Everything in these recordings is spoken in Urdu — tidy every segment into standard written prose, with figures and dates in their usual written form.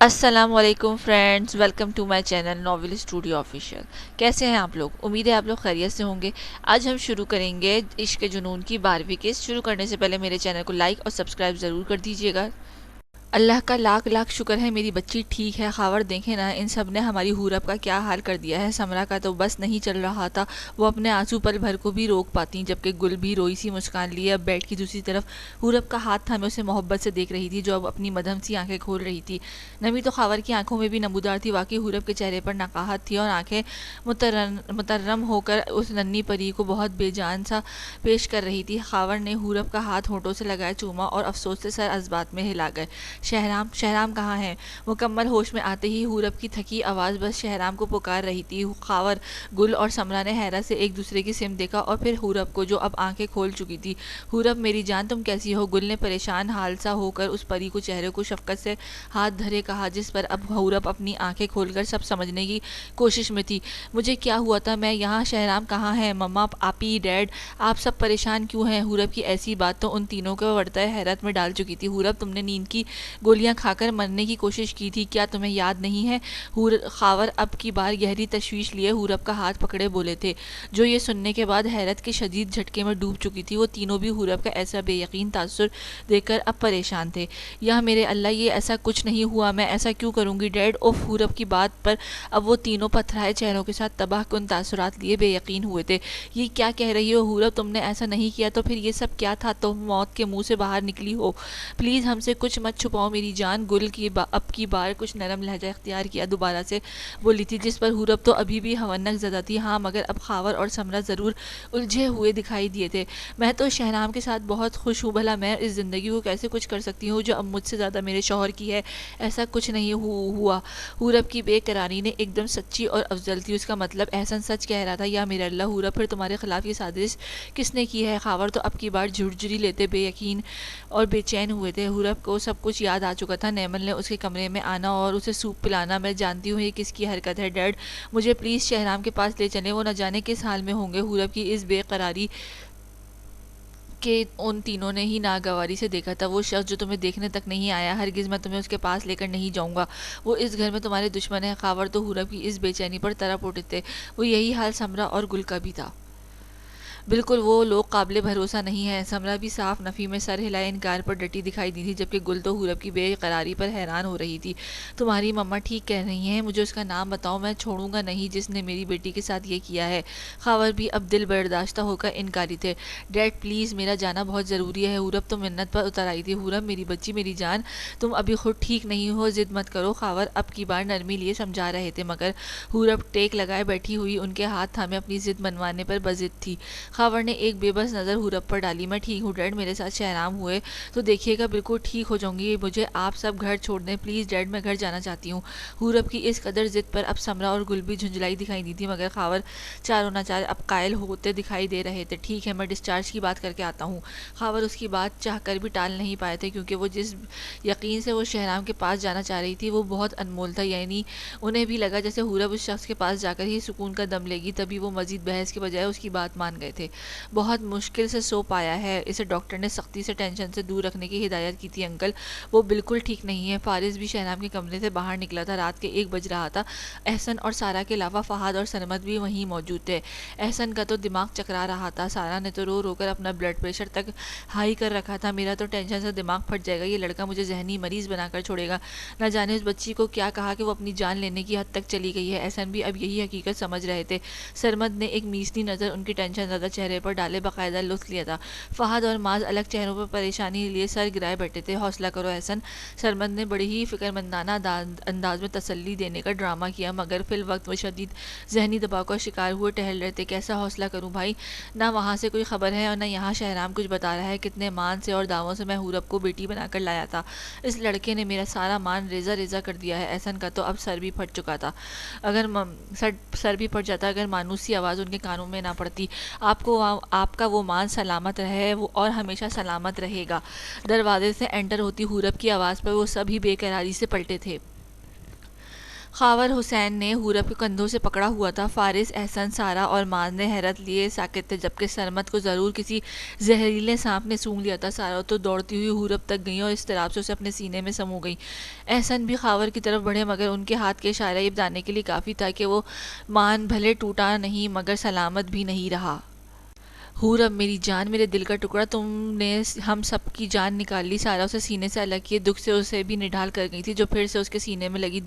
السلام علیکم friends, welcome to my channel Novel Studio official. کیسے ہیں آپ لوگ؟ امید ہے آپ لوگ خیریت سے ہوں گے۔ آج ہم شروع کریں گے عشق جنون کی 12ویں قسط۔ شروع کرنے سے پہلے میرے چینل کو لائک اور سبسکرائب ضرور کر دیجیے گا۔ اللہ کا لاکھ لاکھ شکر ہے میری بچی ٹھیک ہے۔ خاور دیکھیں نا، ان سب نے ہماری حورب کا کیا حال کر دیا ہے۔ سمرا کا تو بس نہیں چل رہا تھا، وہ اپنے آنسو پل بھر کو بھی روک پاتی، جبکہ گل بھی روئی سی مسکان لیے اب بیڈ کی دوسری طرف حورب کا ہاتھ تھامے اسے محبت سے دیکھ رہی تھی، جو اب اپنی مدھم سی آنکھیں کھول رہی تھی۔ نمی تو خاور کی آنکھوں میں بھی نمودار تھی، واقعی حورب کے چہرے پر نقاہت تھی اور آنکھیں مترم ہو کر اس ننھی پری کو بہت بے جان سا پیش کر رہی تھی۔ خاور نے حورب کا ہاتھ ہونٹوں سے لگایا، چوما اور افسوس سے سر اسبات میں ہلا گئے۔ شہرام کہاں ہے؟ مکمل ہوش میں آتے ہی حورب کی تھکی آواز بس شہرام کو پکار رہی تھی۔ خاور، گل اور سمرا نے حیرت سے ایک دوسرے کی سمت دیکھا اور پھر حورب کو، جو اب آنکھیں کھول چکی تھی۔ حورب میری جان، تم کیسی ہو؟ گل نے پریشان حال سا ہو کر اس پری کو چہرے کو شفقت سے ہاتھ دھرے کہا، جس پر اب حورب اپنی آنکھیں کھول کر سب سمجھنے کی کوشش میں تھی۔ مجھے کیا ہوا تھا؟ میں یہاں، شہرام کہاں ہے؟ مما، آپی، ڈیڈ، آپ سب پریشان کیوں ہیں؟ حورب کی ایسی بات تو ان تینوں کو ورطۂ حیرت میں ڈال چکی تھی۔ حورب، تم نے نیند کی گولیاں کھا کر مرنے کی کوشش کی تھی، کیا تمہیں یاد نہیں ہے؟ خاور اب کی بار گہری تشویش لیے حورب کا ہاتھ پکڑے بولے تھے، جو یہ سننے کے بعد حیرت کے شدید جھٹکے میں ڈوب چکی تھی۔ وہ تینوں بھی حورب کا ایسا بے یقین تاثر دیکھ کر اب پریشان تھے۔ یا میرے اللہ، یہ ایسا کچھ نہیں ہوا، میں ایسا کیوں کروں گی؟ Dead, if! حورب کی بات پر اب وہ تینوں پتھرائے چہروں کے ساتھ تباہ کن تاثرات لیے بے یقین ہوئے تھے۔ یہ کیا کہہ رہی ہو حورب؟ تم نے ایسا نہیں کیا تو پھر یہ سب کیا تھا؟ تم موت کے منہ سے باہر نکلی ہو؟ پلیز ہم سے کچھ مت چھپاؤ میری جان۔ گل کی اب کی بار کچھ نرم لہجہ اختیار کیا دوبارہ سے بولی تھی، جس پر حورب تو ابھی بھی ہونک زدہ تھی۔ ہاں، مگر اب خاور اور سمرا ضرور الجھے ہوئے دکھائی دیے تھے۔ میں تو شہرام کے ساتھ بہت خوش ہوں، بھلا میں اس زندگی کو کیسے کچھ کر سکتی ہوں جو اب مجھ سے زیادہ میرے شوہر کی ہے؟ ایسا کچھ نہیں ہوا۔ حورب کی بے قراری نے ایک دم سچی اور افضل تھی۔ اس کا مطلب احسن سچ کہہ رہا تھا۔ یا میرے اللہ، حورب، پھر تمہارے خلاف یہ سازش کس نے کی ہے؟ خاور تو اب کی بار جھرجھری لیتے بے یقین اور بے چین ہوئے تھے۔ حورب کو سب کچھ یاد آ چکا تھا، نیمل نے اس کے کمرے میں آنا اور اسے سوپ پلانا۔ میں جانتی ہوں یہ کس کی حرکت ہے۔ ڈیڈ، مجھے پلیز شہرام کے پاس لے چلیں، وہ نہ جانے کس حال میں ہوں گے۔ حورب کی اس بے قراری کہ ان تینوں نے ہی ناگواری سے دیکھا تھا۔ وہ شخص جو تمہیں دیکھنے تک نہیں آیا، ہرگز میں تمہیں اس کے پاس لے کر نہیں جاؤں گا۔ وہ اس گھر میں تمہارے دشمن ہے۔ خاور تو حورب کی اس بے چینی پر تڑپ اٹھے تھے۔ وہ یہی حال سمرا اور گل کا بھی تھا۔ بالکل وہ لوگ قابل بھروسہ نہیں ہیں۔ سمرا بھی صاف نفی میں سر ہلائے انکار پر ڈٹی دکھائی دی تھی، جبکہ گل تو حورب کی بے قراری پر حیران ہو رہی تھی۔ تمہاری مما ٹھیک کہہ رہی ہیں، مجھے اس کا نام بتاؤ، میں چھوڑوں گا نہیں جس نے میری بیٹی کے ساتھ یہ کیا ہے۔ خاور بھی اب دل برداشتہ ہو کر انکاری تھے۔ ڈیڈ پلیز، میرا جانا بہت ضروری ہے۔ حورب تو منت پر اتر آئی تھی۔ حورب میری بچی، میری جان، تم ابھی خود ٹھیک نہیں ہو، ضد مت کرو۔ خاور اب کی بار نرمی لیے سمجھا رہے تھے، مگر حورب ٹیک لگائے بیٹھی ہوئی ان کے ہاتھ تھامے اپنی ضد منوانے پر بضد تھی۔ خاور نے ایک بے بس نظر حورب پر ڈالی۔ میں ٹھیک ہوں ڈیڈ، میرے ساتھ شہرام ہوئے تو دیکھیے گا بالکل ٹھیک ہو جاؤں گی۔ مجھے آپ سب گھر چھوڑ دیں پلیز ڈیڈ، میں گھر جانا چاہتی ہوں۔ حورب کی اس قدر ضد پر اب سمرا اور گل بھی جھنجھلائی دکھائی دی تھی، مگر خاور چاروں ناچار اب قائل ہوتے دکھائی دے رہے تھے۔ ٹھیک ہے، میں ڈسچارج کی بات کر کے آتا ہوں۔ خاور اس کی بات چاہ کر بھی ٹال نہیں پائے تھے، کیونکہ وہ جس یقین سے وہ شہرام کے پاس جانا چاہ رہی تھی وہ بہت انمول تھا۔ یعنی انہیں بھی لگا جیسے حورب اس شخص کے پاس جا کر ہی سکون کا دم لے گی، تبھی وہ مزید بحث کے بجائے اس کی بات مان گئے تھے۔ بہت مشکل سے سو پایا ہے، اسے ڈاکٹر نے سختی سے ٹینشن سے دور رکھنے کی ہدایت کی تھی انکل، وہ بالکل ٹھیک نہیں ہے۔ فارس بھی شہرام کے کمرے سے باہر نکلا تھا، رات کے 1 بج رہا تھا۔ احسن اور سارا کے علاوہ فہد اور سرمد بھی وہیں موجود تھے۔ احسن کا تو دماغ چکرا رہا تھا، سارا نے تو رو رو کر اپنا بلڈ پریشر تک ہائی کر رکھا تھا۔ میرا تو ٹینشن سے دماغ پھٹ جائے گا، یہ لڑکا مجھے ذہنی مریض بنا کر چھوڑے گا۔ نہ جانے اس بچی کو کیا کہا کہ وہ اپنی جان لینے کی حد تک چلی گئی ہے۔ احسن بھی اب یہی حقیقت سمجھ رہے تھے۔ سرمد نے ایک میسنی نظر ان کے ٹینشن زدہ چہرے پر ڈالے باقاعدہ لطف لیا تھا۔ فہد اور معاذ الگ چہروں پر پریشانی لیے سر گرائے بیٹھے تھے۔ حوصلہ کرو احسن، سرمد نے بڑی ہی فکرمندانہ انداز میں تسلی دینے کا ڈرامہ کیا، مگر فی الوقت وہ شدید ذہنی دباؤ کا شکار ہوئے ٹہل رہے تھے۔ کیسا حوصلہ کروں بھائی، نہ وہاں سے کوئی خبر ہے اور نہ یہاں شہرام کچھ بتا رہا ہے۔ کتنے مان سے اور دعووں سے میں حورب کو بیٹی بنا کر لایا تھا، اس لڑکے نے میرا سارا مان ریزہ ریزہ کر دیا ہے۔ احسن کا تو اب سر بھی پھٹ چکا تھا، سر بھی پھٹ جاتا اگر مانوسی آواز ان کے کانوں میں نہ پڑتی۔ آپ کا وہ مان سلامت رہے اور ہمیشہ سلامت رہے گا۔ دروازے سے انٹر ہوتی حورب کی آواز پر وہ سب ہی بے قراری سے پلٹے تھے۔ خاور حسین نے حورب کے کندھوں سے پکڑا ہوا تھا۔ فارس، احسن، سارا اور ماذ نے حیرت لیے ساکت تھے، جبکہ سرمد کو ضرور کسی زہریلے سانپ نے سونگھ لیا تھا۔ سارا تو دوڑتی ہوئی حورب تک گئی اور اس طرح سے اسے اپنے سینے میں سمو گئی۔ احسن بھی خاور کی طرف بڑھے، مگر ان کے ہاتھ کے اشارہ یہ بتانے کے لیے کافی تھا کہ وہ مان بھلے ٹوٹا نہیں مگر سلامت بھی نہیں رہا۔ حورب، میری جان، میرے دل کا ٹکڑا، تم نے ہم سب کی جان نکال لی۔ سارا اسے سینے سے الگ کیے دکھ سے اسے بھی نڈھال کر گئی تھی، جو پھر سے اس کے سینے میں لگی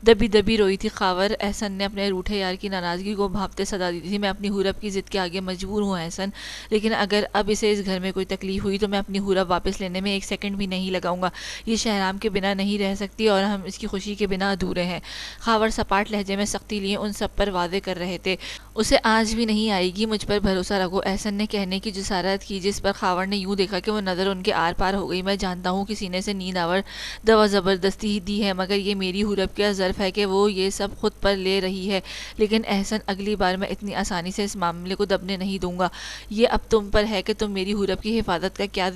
دبی دبی روئی تھی۔ خاور احسن نے اپنے روٹھے یار کی ناراضگی کو بھانپتے صدا دی تھی، میں اپنی حورب کی ضد کے آگے مجبور ہوں احسن، لیکن اگر اب اسے اس گھر میں کوئی تکلیف ہوئی تو میں اپنی حورب واپس لینے میں ایک سیکنڈ بھی نہیں لگاؤں گا۔ یہ شہرام کے بنا نہیں رہ سکتی اور ہم اس کی خوشی کے بنا ادھورے ہیں۔ خاور سپاٹ لہجے میں سختی لیے ان سب پر واضح کر رہے تھے۔ اسے آج بھی نہیں آئے گی، مجھ پر بھروسہ رکھو، احسن نے کہنے کی جسارت کی، جس پر خاور نے یوں دیکھا کہ وہ نظر ان کے آر پار ہو گئی۔ میں جانتا ہوں کہ سینے سے نیند آور دوا زبردستی ہی دی ہے، مگر یہ میری حورب کا ظرف ہے کہ وہ یہ سب خود پر لے رہی ہے، لیکن احسن اگلی بار میں اتنی آسانی سے اس معاملے کو دبنے نہیں دوں گا۔ یہ اب تم پر ہے کہ تم میری حورب کی حفاظت کا کیا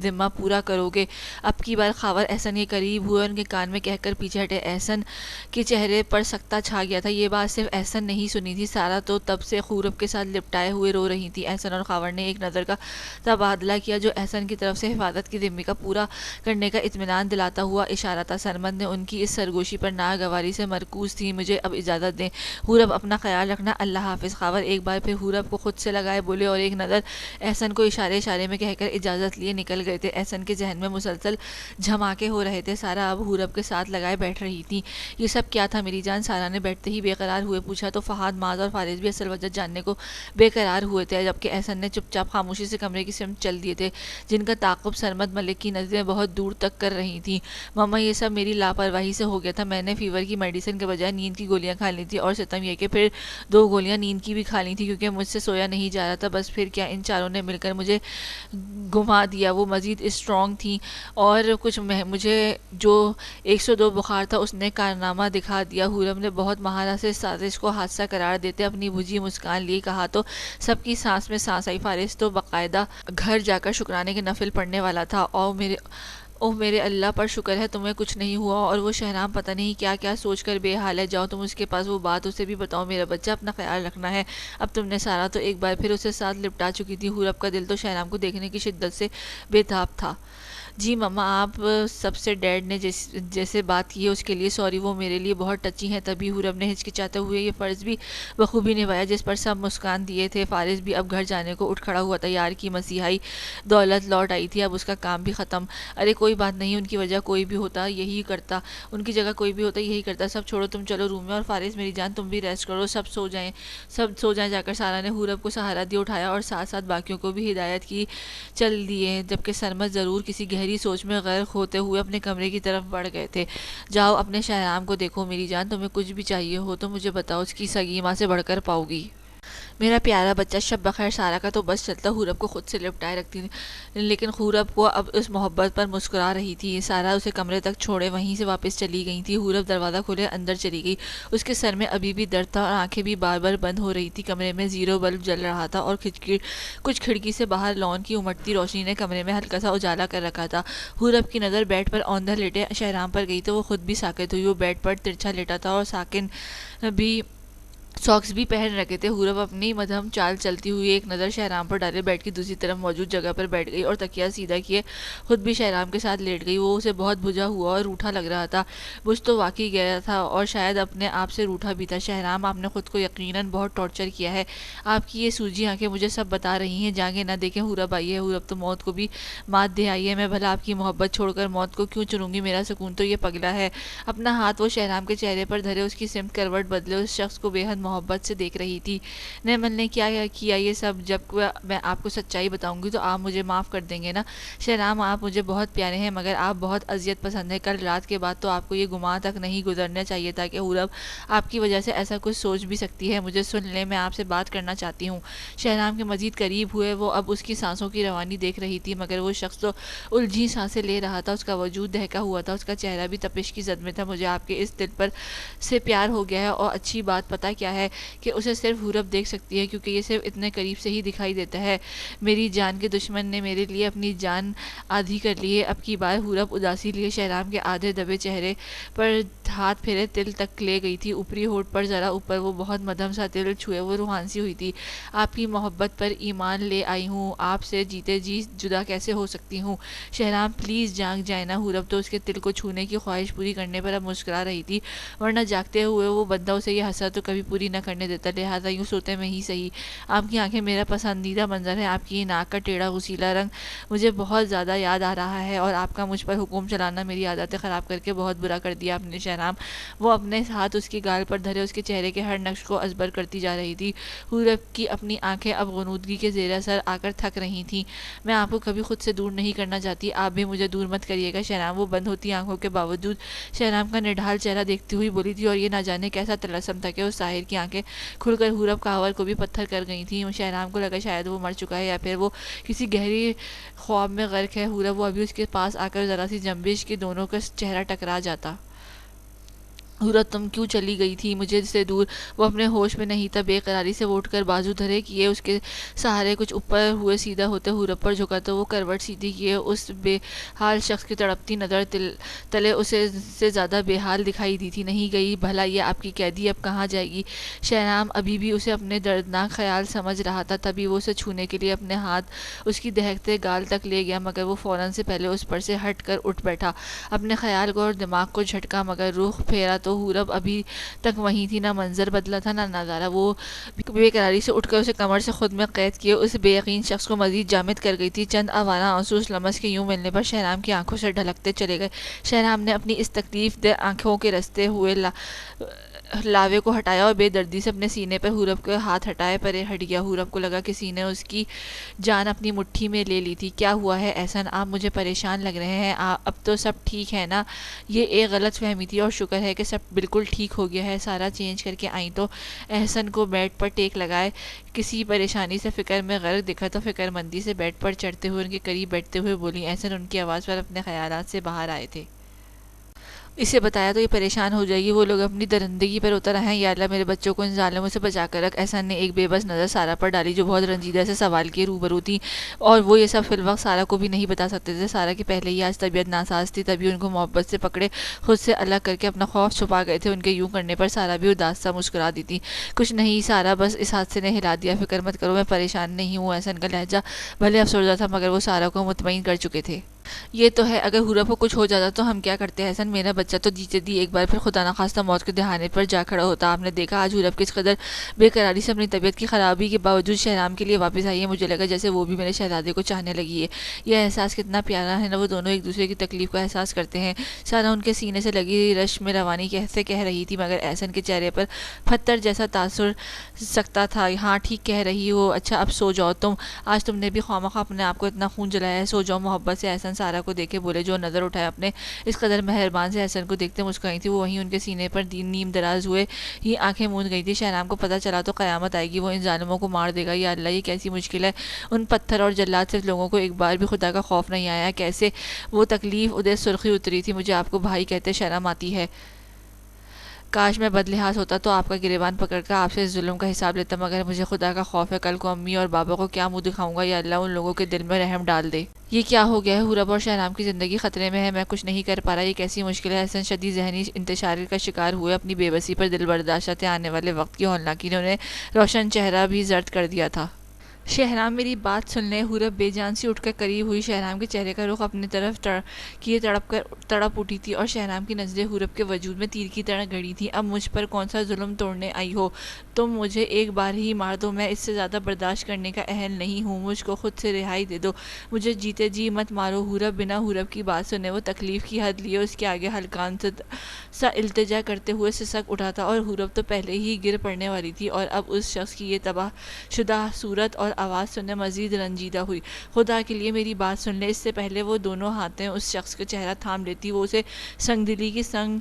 ذمہ پورا کرو گے۔ اب کی بار خاور احسن کے قریب ہوئے، ان کے کان میں کہہ کر پیچھے ہٹے۔ احسن کے چہرے پر سکتہ چھا گیا تھا۔ یہ بات صرف احسن نہیں سنی تھی، سارا تو تب سے حورب کے ساتھ لپٹائے ہوئے رو رہی تھی۔ احسن اور خاور نے ایک نظر کا تبادلہ کیا، جو احسن کی طرف سے حفاظت کی ذمہ کا پورا کرنے کا اطمینان دلاتا ہوا اشارہ تھا۔ سرمد نے ان کی اس سرگوشی پر ناگواری سے مرکوز تھی۔ مجھے اب اجازت دیں حورب، اپنا خیال رکھنا، اللہ حافظ۔ خاور ایک بار پھر حورب کو خود سے لگائے بولے اور ایک نظر احسن کو اشارے میں کہہ کر اجازت لیے نکل گئے تھے۔ احسن کے ذہن میں مسلسل جھماکے ہو رہے تھے، سارا اب حورب کے ساتھ لگائے بیٹھ رہی تھی۔ یہ سب کیا تھا میری جان؟ سارا نے بیٹھتے ہی بے قرار ہوئے پوچھا تو فہد، ماذ اور فارس بھی اصل وجہ جاننے کو بے قرار ہوئے تھے، جبکہ احسن نے چپ چاپ خاموشی سے کمرے کی سمت چل دیے تھے، جن کا تعاقب سرمد ملک کی نظریں بہت دور تک کر رہی تھیں۔ مما، یہ سب میری لاپرواہی سے ہو گیا تھا، میں نے فیور کی میڈیسن کے بجائے نیند کی گولیاں کھا لی تھی، اور ستم یہ کہ پھر 2 گولیاں نیند کی بھی کھا لی تھی، کیونکہ مجھ سے سویا نہیں جا رہا تھا۔ بس پھر کیا، ان چاروں نے مل کر مجھے گھما دیا۔ وہ مزید اسٹرانگ تھیں اور کچھ مجھے جو 102 بخار تھا اس نے کارنامہ دکھا دیا۔ حورب نے بہت مہارت سے سازش کو حادثہ قرار دیتے اپنی بجھی مسکان لیے کہا تو سب کی سانس میں سانس آئی۔ فارس تو باقاعدہ گھر جا کر شکرانے کے نفل پڑھنے والا تھا۔ اوہ میرے اللہ پر شکر ہے تمہیں کچھ نہیں ہوا، اور وہ شہرام پتہ نہیں کیا کیا سوچ کر بے حال ہے۔ جاؤ تم اس کے پاس، وہ بات اسے بھی بتاؤ، میرا بچہ اپنا خیال رکھنا ہے۔ اب تم نے سارا تو ایک بار پھر اسے ساتھ لپٹا چکی تھی۔ حورب کا دل تو شہرام کو دیکھنے کی شدت سے بے تاب تھا۔ جی مما، آپ سب سے ڈیڈ نے جیسے بات کی ہے اس کے لیے سوری، وہ میرے لیے بہت ٹچی ہیں۔ تبھی حورب نے ہچکچاتے ہوئے یہ فرض بھی بخوبی نبھایا جس پر سب مسکان دیے تھے۔ فارس بھی اب گھر جانے کو اٹھ کھڑا ہوا تھا۔ یار کی مسیحائی دولت لوٹ آئی تھی، اب اس کا کام بھی ختم۔ ارے کوئی بات نہیں، ان کی وجہ کوئی بھی ہوتا یہی کرتا، ان کی جگہ کوئی بھی ہوتا یہی کرتا۔ سب چھوڑو، تم چلو روم میں، اور فارس میری جان تم بھی ریسٹ کرو، سب سو جائیں جا کر۔ سارا نے حورب کو سہارا دیا، اٹھایا اور ساتھ ساتھ باقیوں کو بھی ہدایت کی چل دیے، جبکہ سرمد ضرور کسی گہری سوچ میں غرق ہوتے ہوئے اپنے کمرے کی طرف بڑھ گئے تھے۔ جاؤ اپنے شہرام کو دیکھو میری جان، تمہیں کچھ بھی چاہیے ہو تو مجھے بتاؤ، اس کی سگی ماں سے بڑھ کر پاؤ گی۔ میرا پیارا بچہ، شب بخیر۔ سارا کا تو بس چلتا حورب کو خود سے لپٹائے رکھتی تھی، لیکن حورب کو اب اس محبت پر مسکرا رہی تھی۔ سارا اسے کمرے تک چھوڑے وہیں سے واپس چلی گئی تھی۔ حورب دروازہ کھولے اندر چلی گئی، اس کے سر میں ابھی بھی درد تھا اور آنکھیں بھی بار بار بند ہو رہی تھی۔ کمرے میں 0 بلب جل رہا تھا اور کچھ کھڑکی سے باہر لان کی امٹتی روشنی نے کمرے میں ہلکا سا اجالا کر رکھا تھا۔ حورب کی نظر بیڈ پر اوندھا لیٹے شہرام پر گئی تو وہ خود بھی ساکت ہوئی۔ وہ بیڈ پر ترچھا لیٹا تھا اور ساکس بھی پہن رکھے تھے۔ حورب اپنی مدھم چال چلتی ہوئی ایک نظر شہرام پر ڈالے بیڈ کی دوسری طرف موجود جگہ پر بیٹھ گئی اور تکیہ سیدھا کیے خود بھی شہرام کے ساتھ لیٹ گئی۔ وہ اسے بہت بھجا ہوا اور روٹھا لگ رہا تھا، بجھ تو واقعی گیا تھا اور شاید اپنے آپ سے روٹھا بھی تھا۔ شہرام، آپ نے خود کو یقیناً بہت ٹارچر کیا ہے، آپ کی یہ سوجی آنکھیں مجھے سب بتا رہی ہیں۔ جاگے نہ دیکھیں حورب آئی ہے، حورب تو موت کو بھی مات دے آئی ہے۔ میں بھلا آپ کی محبت چھوڑ کر موت کو کیوں چنوں گی؟ میرا سکون تو یہ پگلا ہے۔ اپنا ہاتھ وہ شہرام کے چہرے پر دھرے اس کی سمت کروٹ بدلے اس شخص کو بے حد محبت سے دیکھ رہی تھی۔ نیمل نے کیا کیا یہ سب؟ جب میں آپ کو سچائی بتاؤں گی تو آپ مجھے معاف کر دیں گے نا؟ شہرام، آپ مجھے بہت پیارے ہیں مگر آپ بہت اذیت پسند ہیں۔ کل رات کے بعد تو آپ کو یہ گمان تک نہیں گزرنا چاہیے تھا کہ حورب آپ کی وجہ سے ایسا کچھ سوچ بھی سکتی ہے۔ مجھے سن لیں، میں آپ سے بات کرنا چاہتی ہوں۔ شہرام کے مزید قریب ہوئے، وہ اب اس کی سانسوں کی روانی دیکھ رہی تھی، مگر وہ شخص تو الجھی سانسیں لے رہا تھا، اس کا وجود دہکا ہوا تھا، اس کا چہرہ بھی تپش کی زد میں تھا۔ مجھے آپ کے اس دل پر سے پیار ہو گیا ہے، اور اچھی بات پتہ کیا ہے کہ اسے صرف حورب دیکھ سکتی ہے، کیونکہ یہ صرف اتنے قریب سے ہی دکھائی دیتا ہے۔ میری جان کے دشمن نے میرے لیے اپنی جان آدھی کر لی ہے۔ اب کی بار حورب اداسی لیے شہرام کے آدھے دبے چہرے پر ہاتھ پھیرے تل تک لے گئی تھی۔ اوپری ہونٹ پر ذرا اوپر وہ بہت مدھم سا تل چھوئے وہ روحان سی ہوئی تھی۔ آپ کی محبت پر ایمان لے آئی ہوں، آپ سے جیتے جی جدا کیسے ہو سکتی ہوں؟ شہرام پلیز جاگ جائے نا۔ حورب تو اس کے دل کو چھونے کی خواہش پوری کرنے پر اب مسکرا رہی تھی، ورنہ جاگتے ہوئے وہ بندہ اسے یہ حسرت تو کبھی پوری نہ کرنے دیتا، لہٰذا یوں سوتے میں ہی صحیح۔ آپ کی آنکھیں میرا پسندیدہ منظر ہے، آپ کی ناک کا ٹیڑھا غسیلا رنگ مجھے بہت زیادہ یاد آ رہا ہے، اور آپ کا مجھ پر حکم چلانا میری عادتیں خراب کر کے بہت برا کر دیا آپ نے شہرام۔ وہ اپنے ہاتھ اس کی گال پر دھرے اس کے چہرے کے ہر نقش کو ازبر کرتی جا رہی تھی۔ حورب کی اپنی آنکھیں اب غنودگی کے زیر اثر آ کر تھک رہی تھیں۔ میں آپ کو کبھی خود سے دور نہیں کرنا چاہتی، آپ بھی مجھے دور مت کریے گا شہرام۔ وہ بند ہوتی آنکھوں کے باوجود شہرام کا نڈھال چہرہ دیکھتی ہوئی بولی تھی، اور یہ نہ جانے کیسا طلسم تھا کہ اس ساحر کی آنکھیں کھل کر حورب کاور کو بھی پتھر کر گئی تھیں۔ شہرام کو لگا شاید وہ مر چکا ہے یا پھر وہ کسی گہری خواب میں غرق ہے۔ حورب وہ ابھی اس کے پاس آ کر ذرا سی جنبش کے دونوں کا چہرہ ٹکرا جاتا۔ حورب تم کیوں چلی گئی تھی مجھے سے دور؟ وہ اپنے ہوش میں نہیں تھا، بے قراری سے وہ اٹھ کر بازو دھرے کیے اس کے سہارے کچھ اوپر ہوئے سیدھا ہوتے حورب پر جھکا تو وہ کروٹ سیدھی کیے اس بے حال شخص کی تڑپتی نظر تلے اسے سے زیادہ بے حال دکھائی دی تھی۔ نہیں گئی بھلا یہ آپ کی قیدی اب کہاں جائے گی؟ شہرام ابھی بھی اسے اپنے دردناک خیال سمجھ رہا تھا، تبھی وہ اسے چھونے کے لیے اپنے ہاتھ اس کی دہکتے گال تک لے گیا، مگر وہ فوراً سے پہلے اس پر سے ہٹ کر اٹھ بیٹھا۔ اپنے خیال کو اور دماغ کو جھٹکا مگر رخ پھیرا تو حورب ابھی تک وہیں تھی، نہ منظر بدلا تھا نہ نظارہ۔ وہ بے قراری سے اٹھ کر اسے کمر سے خود میں قید کیے اس بے یقین شخص کو مزید جامد کر گئی تھی۔ چند آوارہ آنسو اس لمس کے یوں ملنے پر شہرام کی آنکھوں سے ڈھلکتے چلے گئے۔ شہرام نے اپنی اس تکلیف دہ آنکھوں کے رستے ہوئے لاوے کو ہٹایا اور بے دردی سے اپنے سینے پر حورب کے ہاتھ ہٹائے پرے ہٹ گیا۔ حورب کو لگا کسی نے اس کی جان اپنی مٹھی میں لے لی تھی۔ کیا ہوا ہے احسن؟ آپ مجھے پریشان لگ رہے ہیں، اب تو سب ٹھیک ہے نا؟ یہ ایک غلط فہمی تھی اور شکر ہے کہ سب بالکل ٹھیک ہو گیا ہے۔ سارا چینج کر کے آئیں تو احسن کو بیڈ پر ٹیک لگائے کسی پریشانی سے فکر میں غرق دکھا تو فکر مندی سے بیڈ پر چڑھتے ہوئے ان کے قریب بیٹھتے ہوئے بولی۔ احسن ان کی آواز پر اپنے خیالات سے باہر آئے تھے۔ اسے بتایا تو یہ پریشان ہو جائے گی، وہ لوگ اپنی درندگی پر اتر آئے ہیں، یا اللہ میرے بچوں کو ان ظالموں سے بچا کر رکھ۔ احسن نے ایک بے بس نظر سارا پر ڈالی جو بہت رنجیدہ سے سوال کے روبرو تھی، اور وہ یہ سب فی الوقت سارا کو بھی نہیں بتا سکتے تھے۔ سارا کی پہلے ہی آج طبیعت ناساز تھی، تبھی ان کو محبت سے پکڑے خود سے الگ کر کے اپنا خوف چھپا گئے تھے۔ ان کے یوں کرنے پر سارا بھی اداس سا مسکرا دی تھی۔ کچھ نہیں سارا، بس اس حادثے نے ہلا دیا، فکر مت کرو، میں پریشان نہیں ہوں۔ احسن کا لہجہ بھلے افسردہ تھا مگر وہ سارا کو مطمئن کر چکے تھے۔ یہ تو ہے اگر حورب کو کچھ ہو جاتا تو ہم کیا کرتے احسن؟ میرا بچہ تو جیتے دی ایک بار پھر خدا نخواستہ موت کے دہانے پر جا کھڑا ہوتا۔ آپ نے دیکھا آج حورب کس قدر بے قراری سے اپنی طبیعت کی خرابی کے باوجود شہرام کے لیے واپس آئی ہے۔ مجھے لگا جیسے وہ بھی میرے شہزادے کو چاہنے لگی ہے۔ یہ احساس کتنا پیارا ہے نا، وہ دونوں ایک دوسرے کی تکلیف کا احساس کرتے ہیں۔ سارا ان کے سینے سے لگی رش میں روانی کیسے کہہ رہی تھی، مگر احسن کے چہرے پر پتھر جیسا تاثر سکتا تھا۔ ہاں ٹھیک کہہ رہی ہو، اچھا اب سو جاؤ تم، آج تم نے بھی خواہ اپنے آپ کو اتنا خون جلایا ہے، سو جاؤ محبت سے۔ احسن سارا کو دیکھے بولے، جو نظر اٹھائے اپنے اس قدر مہربان سے احسن کو دیکھتے مسکرائی تھی، وہ وہیں ان کے سینے پر نیم دراز ہوئے ہی آنکھیں موند گئی تھی۔ شہرام کو پتہ چلا تو قیامت آئے گی، وہ ان ظالموں کو مار دے گا۔ یا اللہ یہ کیسی مشکل ہے، ان پتھر اور جلاد سے لوگوں کو ایک بار بھی خدا کا خوف نہیں آیا، کیسے وہ تکلیف ادھر سرخی اتری تھی۔ مجھے آپ کو بھائی کہتے شرم آتی ہے، کاش میں بد لحاظ ہوتا تو آپ کا گریبان پکڑ کر آپ سے اس ظلم کا حساب لیتا، مگر مجھے خدا کا خوف ہے، کل کو امی اور بابا کو کیا منہ دکھاؤں گا، یا اللہ ان لوگوں کے دل میں رحم ڈال دے۔ یہ کیا ہو گیا ہے؟ حورب اور شہرام کی زندگی خطرے میں ہے، میں کچھ نہیں کر پا رہا، یہ کیسی مشکل ہے؟ احسن شدید ذہنی انتشار کا شکار ہوئے اپنی بے بسی پر دل برداشت آنے والے وقت کی ہولناکی نے انہیں روشن چہرہ بھی زرد کر دیا تھا۔ شہرام میری بات سن لے۔ حورب بے جان سی اٹھ کر قریب ہوئی، شہرام کے چہرے کا رخ اپنی طرف کیے تڑپ اٹھی تھی، اور شہرام کی نظریں حورب کے وجود میں تیر کی طرح گڑی تھی۔ اب مجھ پر کون سا ظلم توڑنے آئی ہو؟ تم مجھے ایک بار ہی مار دو، میں اس سے زیادہ برداشت کرنے کا اہل نہیں ہوں، مجھ کو خود سے رہائی دے دو، مجھے جیتے جی مت مارو۔ حورب بنا حورب کی بات سنے وہ تکلیف کی حد لیے اس کے آگے ہلکان سا التجا کرتے ہوئے سسک اٹھا تھا، اور حورب تو پہلے ہی گر پڑنے والی تھی، اور اب اس شخص کی یہ تباہ شدہ صورت اور آواز سننے مزید رنجیدہ ہوئی۔ خدا کے لیے میری بات سن لے۔ اس سے پہلے وہ دونوں ہاتھیں اس شخص کا چہرہ تھام لیتی، وہ اسے سنگ دلی کی سنگ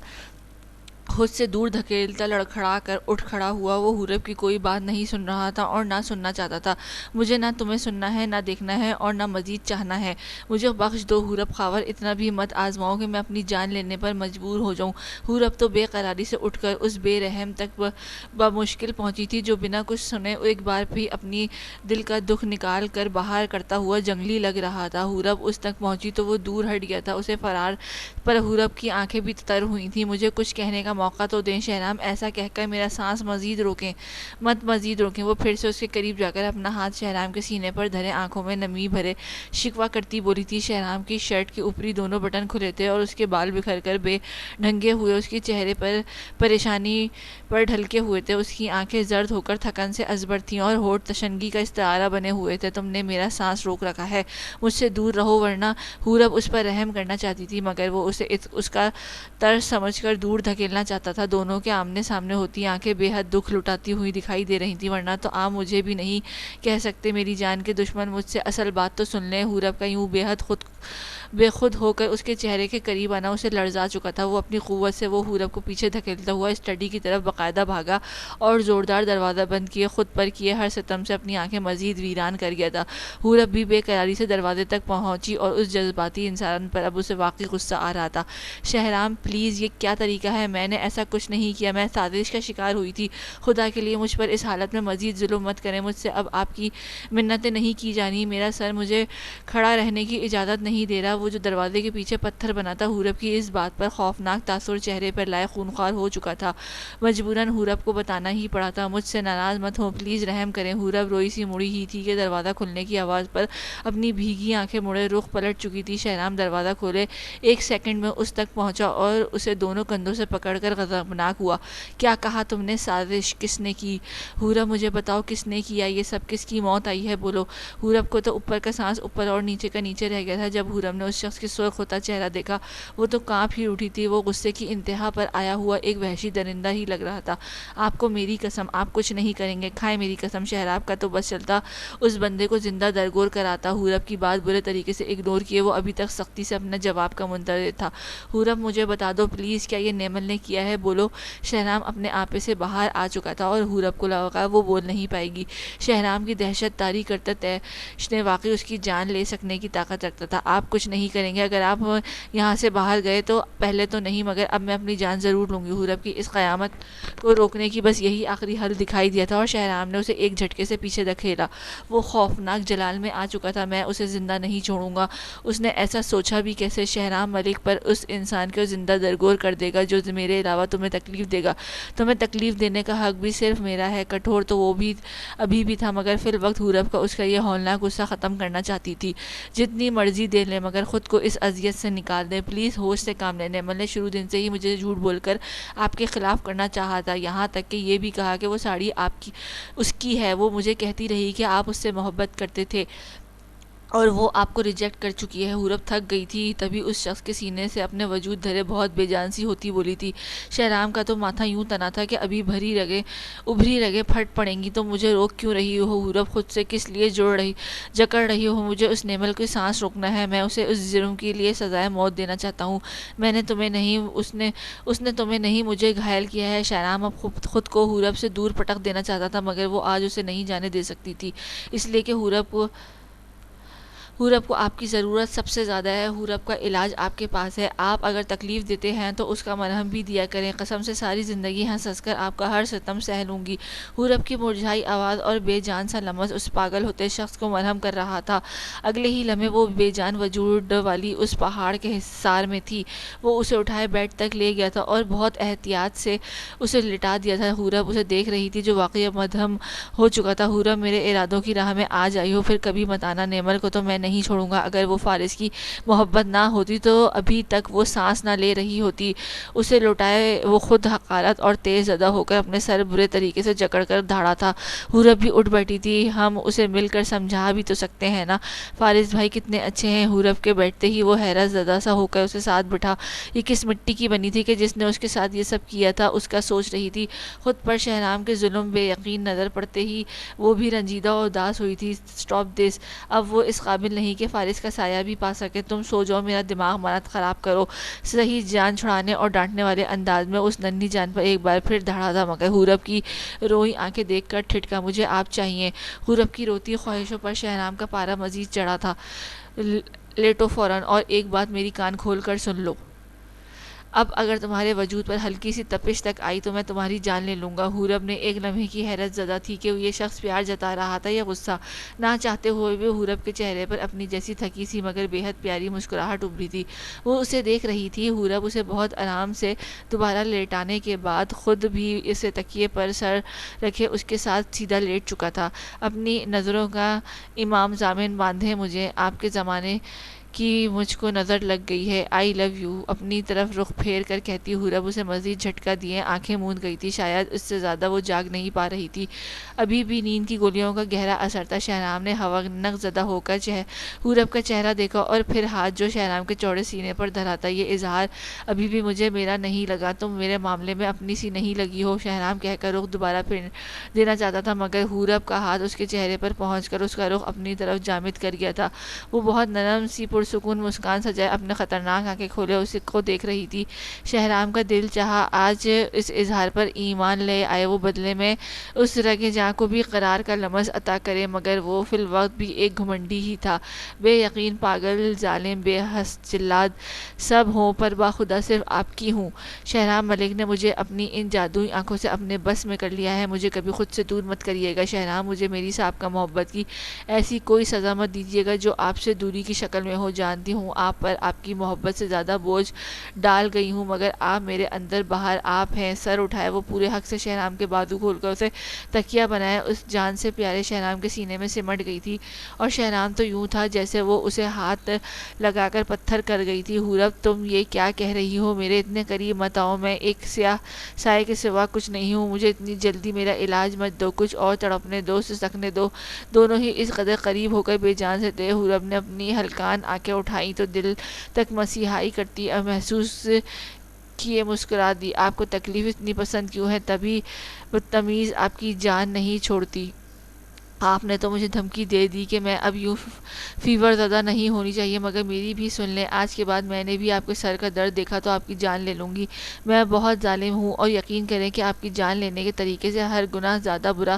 خود سے دور دھکیلتا لڑکھڑا کر اٹھ کھڑا ہوا۔ وہ حورب کی کوئی بات نہیں سن رہا تھا اور نہ سننا چاہتا تھا۔ مجھے نہ تمہیں سننا ہے، نہ دیکھنا ہے اور نہ مزید چاہنا ہے۔ مجھے بخش دو حورب خاور، اتنا بھی مت آزماؤ کہ میں اپنی جان لینے پر مجبور ہو جاؤں۔ حورب تو بے قراری سے اٹھ کر اس بے رحم تک بمشکل پہنچی تھی جو بنا کچھ سنے ایک بار بھی اپنی دل کا دکھ نکال کر باہر کرتا ہوا جنگلی لگ رہا تھا۔ حورب اس تک پہنچی تو وہ دور ہٹ گیا تھا اسے فرار پر حورب کی آنکھیں بھی تر ہوئی تھیں۔ مجھے کچھ کہنے کا موقع تو دیں شہرام، ایسا کہہ کر میرا سانس مزید روکیں، مت مزید روکیں۔ وہ پھر سے اس کے قریب جا کر اپنا ہاتھ شہرام کے سینے پر دھرے آنکھوں میں نمی بھرے شکوہ کرتی بولی تھی۔ شہرام کی شرٹ کے اوپری دونوں بٹن کھلے تھے اور اس کے بال بکھر کر بے ڈھنگے ہوئے اس کے چہرے پر پریشانی پر ڈھلکے ہوئے تھے۔ اس کی آنکھیں زرد ہو کر تھکن سے ازبر تھیں اور ہونٹ تشنگی کا استعارہ بنے ہوئے تھے۔ تم نے میرا سانس روک رکھا ہے، مجھ سے دور رہو ورنہ۔ حورب اس پر رحم کرنا چاہتی تھی مگر وہ اسے اس کا طرز سمجھ کر دور دھکیلنا چاہتا تھا۔ دونوں کے آمنے سامنے ہوتی آنکھیں بے حد دکھ لٹاتی ہوئی دکھائی دے رہی تھیں۔ ورنہ تو آپ مجھے بھی نہیں کہہ سکتے میری جان کے دشمن، مجھ سے اصل بات تو سن لیں۔ حورب کا یوں بے خود ہو کر اس کے چہرے کے قریب آنا اسے لرزا چکا تھا۔ وہ اپنی قوت سے وہ حورب کو پیچھے دھکیلتا ہوا اسٹڈی کی طرف باقاعدہ بھاگا اور زوردار دروازہ بند کیے خود پر کیے ہر ستم سے اپنی آنکھیں مزید ویران کر گیا تھا۔ حورب بھی بے قراری سے دروازے تک پہنچی اور اس جذباتی انسان پر اب اسے واقعی غصہ آ رہا تھا۔ شہرام پلیز، یہ کیا طریقہ ہے؟ میں نے ایسا کچھ نہیں کیا، میں سازش کا شکار ہوئی تھی۔ خدا کے لیے مجھ پر اس حالت میں مزید ظلم مت کریں، مجھ سے اب آپ کی منتیں نہیں کی جانی، میرا سر مجھے کھڑا رہنے کی اجازت نہیں دے رہا۔ وہ جو دروازے کے پیچھے پتھر بنا تھا حورب کی اس بات پر خوفناک تاثر چہرے پر لائے خونخوار ہو چکا تھا۔ مجبوراً حورب کو بتانا ہی پڑا تھا۔ مجھ سے ناراض مت ہو، پلیز رحم کریں۔ حورب روئی سی مڑی ہی تھی کہ دروازہ کھلنے کی آواز پر اپنی بھیگی آنکھیں مڑے رخ پلٹ چکی تھی۔ شہرام دروازہ کھولے ایک سیکنڈ میں اس تک پہنچا اور اسے دونوں کندھوں سے پکڑ کر غضبناک ہوا۔ کیا کہا تم نے؟ سازش کس نے کی؟ حورب مجھے بتاؤ کس نے کیا؟ یہ سب کس کی موت آئی ہے؟ بولو۔ حورب کو تو اوپر کا سانس اوپر اور نیچے کا نیچے رہ گیا تھا۔ جب حورب نے اس شخص کی سرخ ہوتا چہرہ دیکھا وہ تو کانپ ہی اٹھی تھی۔ وہ غصے کی انتہا پر آیا ہوا ایک وحشی درندہ ہی لگ رہا تھا۔ آپ کو میری قسم، آپ کچھ نہیں کریں گے، کھائیں میری قسم۔ شہراب کا تو بس چلتا اس بندے کو زندہ درگور کراتا۔ حورب کی بات برے طریقے سے اگنور کیے وہ ابھی تک سختی سے اپنے جواب کا منتظر تھا۔ حورب مجھے بتا دو پلیز، کیا یہ نیمل نے کیا ہے؟ بولو۔ شہرام اپنے آپے سے باہر آ چکا تھا اور حورب کو لگا وہ بول نہیں پائے گی۔ شہرام کی دہشت طاری کرتا تیش نے واقعی اس کی جان لے سکنے کی طاقت رکھتا تھا۔ آپ کچھ نہیں کریں گے؟ اگر آپ یہاں سے باہر گئے تو پہلے تو نہیں مگر اب میں اپنی جان ضرور لوں گی۔ حورب کی اس قیامت کو روکنے کی بس یہی آخری حل دکھائی دیا تھا اور شہرام نے اسے ایک جھٹکے سے پیچھے دھکیلا۔ وہ خوفناک جلال میں آ چکا تھا۔ میں اسے زندہ نہیں چھوڑوں گا۔ اس نے ایسا سوچا بھی کیسے؟ شہرام ملک پر اس انسان کو زندہ درگور کر دے گا جو میرے علاوہ تمہیں تکلیف دے گا۔ تمہیں تکلیف دینے کا حق بھی صرف میرا ہے۔ کٹھور تو وہ بھی ابھی بھی تھا مگر فی الوقت حورب کا اس کا یہ ہولناک غصہ ختم کرنا چاہتی تھی۔ جتنی مرضی دے لیں مگر خود کو اس اذیت سے نکال دیں، پلیز ہوش سے کام لیں۔ نیمل نے شروع دن سے ہی مجھے جھوٹ بول کر آپ کے خلاف کرنا چاہا تھا، یہاں تک کہ یہ بھی کہا کہ وہ ساڑی اس کی ہے۔ وہ مجھے کہتی رہی کہ آپ اس سے محبت کرتے تھے اور وہ آپ کو ریجیکٹ کر چکی ہے۔ حورب تھک گئی تھی، تبھی اس شخص کے سینے سے اپنے وجود دھرے بہت بے جان سی ہوتی بولی تھی۔ شہرام کا تو ماتھا یوں تنا تھا کہ ابھی ابھری رگیں پھٹ پڑیں گی۔ تو مجھے روک کیوں رہی ہو حورب؟ خود سے کس لیے جکڑ رہی ہو؟ مجھے اس نیمل کی سانس روکنا ہے، میں اسے اس جرم کے لیے سزائے موت دینا چاہتا ہوں۔ میں نے تمہیں نہیں، اس نے تمہیں نہیں مجھے گھائل کیا ہے۔ شہرام اب خود کو حورب سے دور پٹک دینا چاہتا تھا مگر وہ آج اسے نہیں جانے دے سکتی تھی، اس لیے کہ حورب کو آپ کی ضرورت سب سے زیادہ ہے۔ حورب کا علاج آپ کے پاس ہے۔ آپ اگر تکلیف دیتے ہیں تو اس کا مرہم بھی دیا کریں۔ قسم سے ساری زندگی ہنس ہنس کر آپ کا ہر ستم سہ لوں گی۔ حورب کی مرجھائی آواز اور بے جان سا لمس اس پاگل ہوتے شخص کو مرہم کر رہا تھا۔ اگلے ہی لمحے وہ بے جان وجود والی اس پہاڑ کے حصار میں تھی۔ وہ اسے اٹھائے بیڈ تک لے گیا تھا اور بہت احتیاط سے اسے لٹا دیا تھا۔ حورب اسے دیکھ رہی تھی جو واقعی مدھم ہو چکا تھا۔ حورب میرے ارادوں کی راہ میں آ جائی ہو، پھر کبھی مت آنا۔ نیمل کو تو میں نہیں چھوڑوں گا۔ اگر وہ فارس کی محبت نہ ہوتی تو ابھی تک وہ سانس نہ لے رہی ہوتی۔ اسے لوٹائے وہ خود حقارت اور تیز زدہ ہو کر اپنے سر برے طریقے سے جکڑ کر دھاڑا تھا۔ حورب بھی اٹھ بیٹھی تھی۔ ہم اسے مل کر سمجھا بھی تو سکتے ہیں نا، فارس بھائی کتنے اچھے ہیں۔ حورب کے بیٹھتے ہی وہ حیرت زدہ سا ہو کر اسے ساتھ بٹھا۔ یہ کس مٹی کی بنی تھی کہ جس نے اس کے ساتھ یہ سب کیا تھا؟ اس کا سوچ رہی تھی۔ خود پر شہرام کے ظلم بے یقین نظر پڑتے ہی وہ بھی رنجیدہ اور اداس ہوئی تھی۔ اسٹاپ دس، اب وہ اس قابل قابل نہیں کہ فارس کا سایہ بھی پا سکے. تم سو جاؤ, میرا دماغ مت خراب کرو. صحیح جان چھڑانے اور ڈانٹنے والے انداز میں اس ننھی جان پر ایک بار پھر دھڑا تھا, مگر حورب کی روئی آنکھیں دیکھ کر ٹھٹکا. مجھے آپ چاہیے. حورب کی روتی خواہشوں پر شہرام کا پارا مزید چڑھا تھا. لیٹو فوراً, اور ایک بات میری کان کھول کر سن لو. اب اگر تمہارے وجود پر ہلکی سی تپش تک آئی تو میں تمہاری جان لے لوں گا. حورب نے ایک لمحے کی حیرت زدہ تھی کہ یہ شخص پیار جتا رہا تھا یا غصہ. نہ چاہتے ہوئے بھی حورب کے چہرے پر اپنی جیسی تھکی سی مگر بے حد پیاری مسکراہٹ ابھری تھی. وہ اسے دیکھ رہی تھی. حورب اسے بہت آرام سے دوبارہ لیٹانے کے بعد خود بھی اسے تکیے پر سر رکھے اس کے ساتھ سیدھا لیٹ چکا تھا. اپنی نظروں کا امام ضامن باندھے. مجھے آپ کے زمانے کی مجھ کو نظر لگ گئی ہے. آئی لو یو. اپنی طرف رخ پھیر کر کہتی حورب اسے مزید جھٹکا دیے آنکھیں موند گئی تھی. شاید اس سے زیادہ وہ جاگ نہیں پا رہی تھی. ابھی بھی نیند کی گولیوں کا گہرا اثر تھا. شہرام نے حوالناک زدہ ہو کر حورب کا چہرہ دیکھا اور پھر ہاتھ جو شہرام کے چوڑے سینے پر دھرا تھا. یہ اظہار ابھی بھی مجھے میرا نہیں لگا. تم میرے معاملے میں اپنی سی نہیں لگی ہو. شہرام کہہ کر رخ دوبارہ پھیر دینا چاہتا تھا مگر حورب کا ہاتھ اس کے چہرے پر پہنچ کر اس کا رخ اپنی طرف جامد کر گیا تھا. وہ بہت نرم سی پرسکون مسکان سجائے اپنے خطرناک آنکھیں کھولے اسے کو دیکھ رہی تھی. شہرام کا دل چاہا آج اس اظہار پر ایمان لے آئے. وہ بدلے میں اس رگ جاں کو بھی قرار کا لمس عطا کرے, مگر وہ فی الوقت بھی ایک گھمنڈی ہی تھا. بے یقین, پاگل, ظالم, بے حس, جلاد سب ہوں پر باخدا صرف آپ کی ہوں. شہرام ملک نے مجھے اپنی ان جادوئی آنکھوں سے اپنے بس میں کر لیا ہے. مجھے کبھی خود سے دور مت کریے گا. شہرام, مجھے میری سابقہ محبت کی ایسی کوئی سزا مت دیجیے گا جو آپ سے دوری کی شکل میں ہو. جانتی ہوں آپ پر آپ کی محبت سے زیادہ بوجھ ڈال گئی ہوں, مگر آپ میرے اندر باہر آپ ہیں. سر اٹھائے. وہ پورے حق سے شہرام کے بازو کھول کر اسے تکیہ بنائے. اس جان سے پیارے شہرام کے سینے میں سمٹ گئی تھی اور شہرام تو یوں تھا جیسے وہ اسے ہاتھ لگا کر پتھر کر گئی تھی. حورب, تم یہ کیا کہہ رہی ہو؟ میرے اتنے قریب مت آؤ. میں ایک سیاہ سائے کے سوا کچھ نہیں ہوں. مجھے اتنی جلدی میرا علاج مت دو. کچھ اور تڑپنے دو, سسکنے دو. دونوں ہی اس قدر قریب ہو کر بے جان سے تھے. حورب نے اپنی ہلکان آنکھیں اٹھائیں تو دل تک مسیحائی کرتی اور محسوس کیے مسکرا دی. آپ کو تکلیف اتنی پسند کیوں ہے؟ تبھی بدتمیز آپ کی جان نہیں چھوڑتی. آپ نے تو مجھے دھمکی دے دی کہ میں اب یوں فیور زدہ نہیں ہونی چاہیے, مگر میری بھی سن لیں. آج کے بعد میں نے بھی آپ کے سر کا درد دیکھا تو آپ کی جان لے لوں گی. میں بہت ظالم ہوں اور یقین کریں کہ آپ کی جان لینے کے طریقے سے ہر گناہ زیادہ برا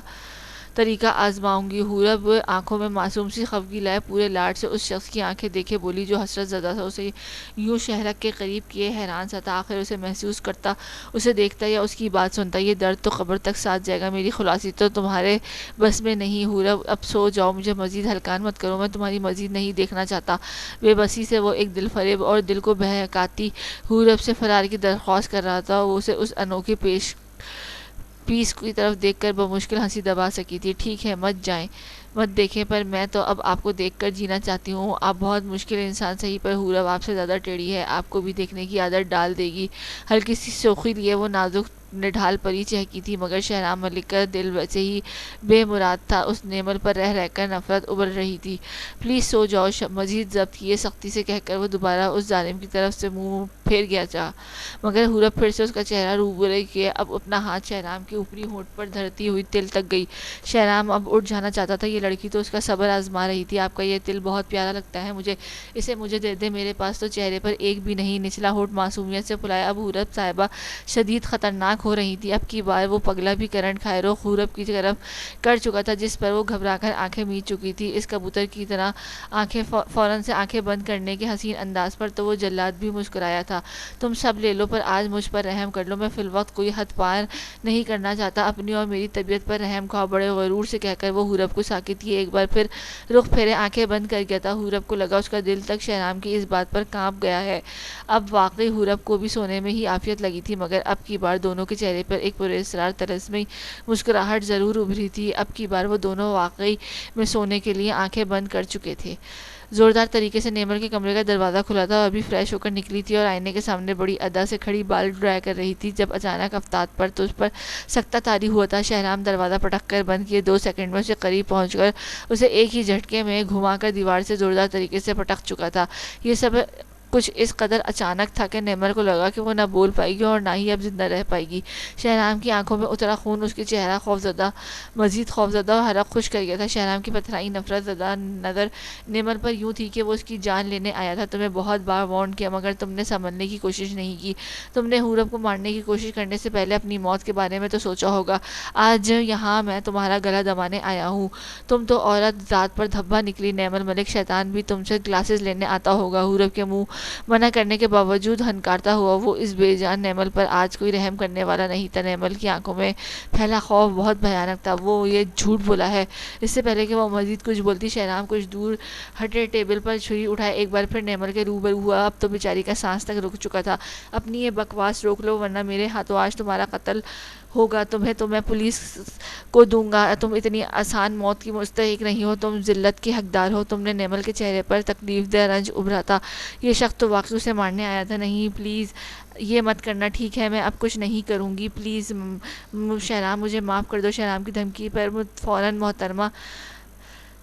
طریقہ آزماؤں گی. حورب آنکھوں میں معصوم سی خفگی لائے پورے لاڈ سے اس شخص کی آنکھیں دیکھے بولی جو حسرت زدہ تھا. اسے یوں شہرک کے قریب کیے حیران سا تھا. آخر اسے محسوس کرتا, اسے دیکھتا یا اس کی بات سنتا. یہ درد تو قبر تک ساتھ جائے گا. میری خلاصی تو تمہارے بس میں نہیں. حورب, اب سو جاؤ. مجھے مزید ہلکان مت کرو. میں تمہاری مزید نہیں دیکھنا چاہتا. بے بسی سے وہ ایک دل فریب اور دل کو بہکاتی حورب سے فرار کی درخواست کر رہا تھا. وہ اسے اس انوکھی پیس کی طرف دیکھ کر بمشکل ہنسی دبا سکی تھی. ٹھیک ہے, مت جائیں, مت دیکھیں, پر میں تو اب آپ کو دیکھ کر جینا چاہتی ہوں. آپ بہت مشکل انسان صحیح, پر حورب آپ سے زیادہ ٹیڑھی ہے. آپ کو بھی دیکھنے کی عادت ڈال دے گی. ہلکی سی شوخی لیے وہ نازک نڈھال پری چہکی تھی, مگر شہرام ملک کا دل ویسے ہی بے مراد تھا. اس نیمل پر رہ رہ کر نفرت ابل رہی تھی. پلیز سو جاؤ. مزید ضبط کیے سختی سے کہہ کر وہ دوبارہ اس ظالم کی طرف سے منہ پھیر گیا چاہا, مگر حورب پھر سے اس کا چہرہ روبرے کیے اب اپنا ہاتھ شہرام کے اوپری ہونٹ پر دھرتی ہوئی تل تک گئی. شہرام اب اٹھ جانا چاہتا تھا. یہ لڑکی تو اس کا صبر آزما رہی تھی. آپ کا یہ تل بہت پیارا لگتا ہے مجھے. اسے مجھے دے دے. میرے پاس تو چہرے پر ایک بھی نہیں. نچلا ہونٹ معصومیت سے پھلایا. اب حورب صاحبہ شدید خطرناک ہو رہی تھی. اب کی بار وہ پگلا بھی کرنٹ کھائے رخ حورب کی طرف کر چکا تھا جس پر وہ گھبرا کر آنکھیں مید چکی تھی. اس کبوتر کی طرح فوراً سے آنکھیں بند کرنے کے حسین انداز پر تو وہ جلاد بھی مسکرایا تھا. تم سب لے لو پر آج مجھ پر رحم کر لو. میں فی الوقت کوئی حد پار نہیں کرنا چاہتا. اپنی اور میری طبیعت پر رحم کھاؤ. بڑے غرور سے کہہ کر وہ حورب کو ساکت کیے ایک بار پھر رخ پھیرے آنکھیں بند کر گیا تھا. حورب کو لگا اس کا دل تک شہرام کی اس بات پر کانپ گیا ہے. اب واقعی حورب کو بھی سونے میں ہی عافیت لگی تھی, مگر اب کی بار دونوں کے چہرے پر ایک پراسرار طلسمی مسکراہٹ ضرور ابھری تھی. اب کی بار وہ دونوں واقعی میں سونے کے لیے آنکھیں بند کر چکے تھے. زوردار طریقے سے نیمل کے کمرے کا دروازہ کھلا تھا. ابھی فریش ہو کر نکلی تھی اور آئینے کے سامنے بڑی ادا سے کھڑی بال ڈرائی کر رہی تھی جب اچانک افتاد پر تو اس پر سکتہ طاری ہوا تھا. شہرام دروازہ پٹک کر بند کیے 2 سیکنڈ میں اسے قریب پہنچ کر اسے ایک ہی جھٹکے میں گھما کر دیوار سے زوردار طریقے سے پٹک چکا تھا. یہ سب کچھ اس قدر اچانک تھا کہ نیمل کو لگا کہ وہ نہ بول پائے گی اور نہ ہی اب زندہ رہ پائے گی۔ شہرام کی آنکھوں میں اترا خون اس کے چہرہ مزید خوفزدہ اور حلق خوش کر گیا تھا۔ شہرام کی پتھرائی نفرت زدہ نظر نیمل پر یوں تھی کہ وہ اس کی جان لینے آیا تھا۔ تمہیں بہت بار وارن کیا مگر تم نے سنبھلنے کی کوشش نہیں کی۔ تم نے حورب کو مارنے کی کوشش کرنے سے پہلے اپنی موت کے بارے میں تو سوچا ہوگا۔ آج یہاں میں تمہارا گلا دبانے آیا ہوں۔ تم تو عورت ذات پر دھبا نکلی نیمل ملک، شیطان بھی تم سے گلاسز لینے آتا ہوگا۔ حورب کے منہ منع کرنے کے باوجود ہنکارتا ہوا وہ اس بے جان نیمل پر آج کوئی رحم کرنے والا نہیں تھا۔ نیمل کی آنکھوں میں پھیلا خوف بہت بھیانک تھا۔ وہ یہ جھوٹ بولا ہے۔ اس سے پہلے کہ وہ مزید کچھ بولتی شہرام کچھ دور ہٹے ٹیبل پر چھری اٹھائے ایک بار پھر نیمل کے روبرو ہوا۔ اب تو بیچاری کا سانس تک رک چکا تھا۔ اپنی یہ بکواس روک لو ورنہ میرے ہاتھوں آج تمہارا قتل ہوگا۔ تمہیں تو میں پولیس کو دوں گا۔ تم اتنی آسان موت کی مستحق نہیں ہو، تم ذلت کی حقدار ہو۔ تم نے نیمل کے چہرے پر تکلیف دہ رنج ابھرا تھا۔ یہ شخص تو واقعی اسے مارنے آیا تھا۔ نہیں پلیز یہ مت کرنا، ٹھیک ہے میں اب کچھ نہیں کروں گی، پلیز شہرام مجھے معاف کر دو۔ شہرام کی دھمکی پر فوراً محترمہ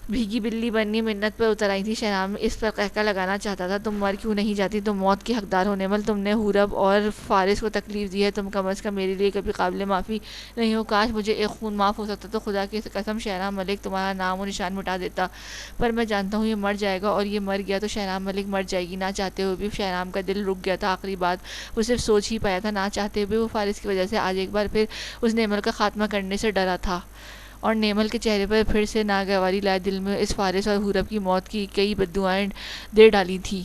بھیگی بلی بنی منت پر اتر آئی تھی۔ شہرام اس پر قہقہ لگانا چاہتا تھا، تم مر کیوں نہیں جاتی؟ تم موت کی حقدار ہو نیمل، تم نے حورب اور فارس کو تکلیف دی ہے، تم کم از کم میرے لیے کبھی قابل معافی نہیں ہو۔ کاش مجھے ایک خون معاف ہو سکتا تو خدا کی قسم شہرام ملک تمہارا نام و نشان مٹا دیتا، پر میں جانتا ہوں یہ مر جائے گا اور یہ مر گیا تو شہرام ملک مر جائے گی۔ نہ چاہتے ہوئے بھی شہرام کا دل رک گیا تھا۔ آخری بات وہ صرف سوچ ہی پایا تھا، نہ چاہتے ہوئے وہ فارس کی وجہ سے آج ایک بار پھر اس نیمل کا خاتمہ کرنے سے ڈرا تھا، اور نیمل کے چہرے پر پھر سے ناگواری لائے دل میں اس فارس اور حورب کی موت کی کئی بددعائیں دے ڈالی تھی۔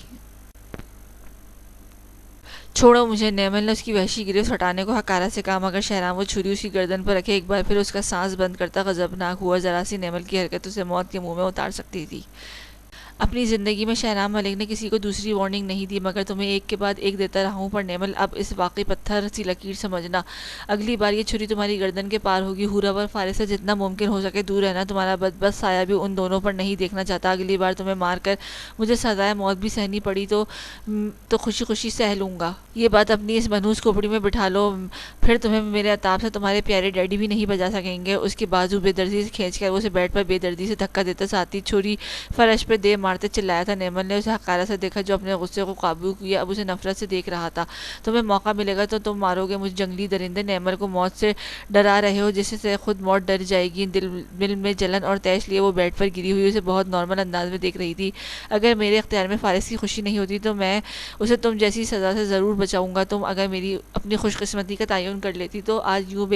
چھوڑو مجھے، نیمل نے اس کی وحشی گرفت ہٹانے کو حقارت سے کہا مگر شہرام وہ چھری اس کی گردن پر رکھے ایک بار پھر اس کا سانس بند کرتا غضبناک ہوا۔ ذرا سی نیمل کی حرکت اسے موت کے منہ میں اتار سکتی تھی۔ اپنی زندگی میں شہرام ملک نے کسی کو دوسری وارننگ نہیں دی مگر تمہیں ایک کے بعد ایک دیتا رہا ہوں، پر نیمل اب اس واقعی پتھر سی لکیر سمجھنا، اگلی بار یہ چھری تمہاری گردن کے پار ہوگی۔ حورب اور فارس سے جتنا ممکن ہو سکے دور رہنا، تمہارا بدبخت سایہ بھی ان دونوں پر نہیں دیکھنا چاہتا۔ اگلی بار تمہیں مار کر مجھے سزائے موت بھی سہنی پڑی تو خوشی خوشی سہ لوں گا۔ یہ بات اپنی اس منحوس کھوپڑی میں بٹھا لو، پھر تمہیں میرے عتاب سے تمہارے پیارے ڈیڈی بھی نہیں بچا سکیں گے۔ اس کے بازو بے دردی سے کھینچ کر وہ اسے بیڈ پر بے دردی سے دھکا دیتا، ساتھ ہی چھری فرش پہ دے مارتے چلایا تھا۔ نیمل نے اسے حقارت سے دیکھا جو اپنے غصے کو قابو کیا اب اسے نفرت سے دیکھ رہا تھا۔ تمہیں موقع ملے گا تو تم مارو گے مجھے جنگلی درندے، نیمل کو موت سے ڈرا رہے ہو جس سے خود موت ڈر جائے گی۔ دل میں جلن اور طیش لیے وہ بیڈ پر گری ہوئی اسے بہت نارمل انداز میں دیکھ رہی تھی۔ اگر میرے اختیار میں فارس کی خوشی نہیں ہوتی تو میں اسے تم جیسی سزا سے ضرور بچاؤں گا۔ تم اگر میری اپنی خوش قسمتی کا تعین کر لیتی تو آج یوں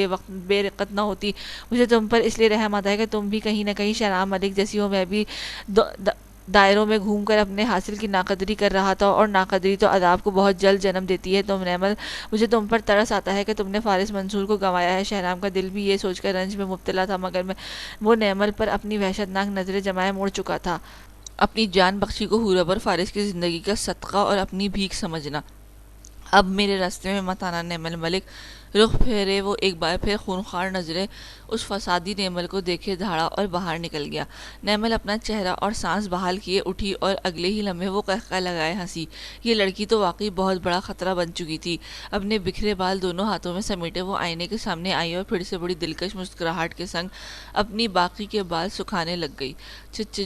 بے رقت نہ ہوتی۔ مجھے تم پر اس لیے رحم آتا ہے کہ تم بھی کہیں نہ کہیں شہرام ملک جیسی ہو۔ میں بھی دائروں میں گھوم کر اپنے حاصل کی ناقدری کر رہا تھا، اور ناقدری تو عذاب کو بہت جلد جنم دیتی ہے۔ تم نیمل، مجھے تم پر ترس آتا ہے کہ تم نے فارس منصور کو گنوایا ہے۔ شہرام کا دل بھی یہ سوچ کر رنج میں مبتلا تھا مگر وہ نیمل پر اپنی وحشتناک نظریں جمائے موڑ چکا تھا۔ اپنی جان بخشی کو حورب اور فارس کی زندگی کا صدقہ اور اپنی بھیک سمجھنا۔ اب میرے راستے میں مت آنا نیمل ملک۔ رخ پھیرے وہ ایک بار پھر خونخوار نظریں اس فسادی نیمل کو دیکھے دھاڑا اور باہر نکل گیا۔ نیمل اپنا چہرہ اور سانس بحال کیے اٹھی اور اگلے ہی لمحے وہ قہقہ لگائے ہنسی۔ یہ لڑکی تو واقعی بہت بڑا خطرہ بن چکی تھی۔ اپنے بکھرے بال دونوں ہاتھوں میں سمیٹے وہ آئینے کے سامنے آئی اور پھر سے بڑی دلکش مسکراہٹ کے سنگ اپنی باقی کے بال سکھانے لگ گئی۔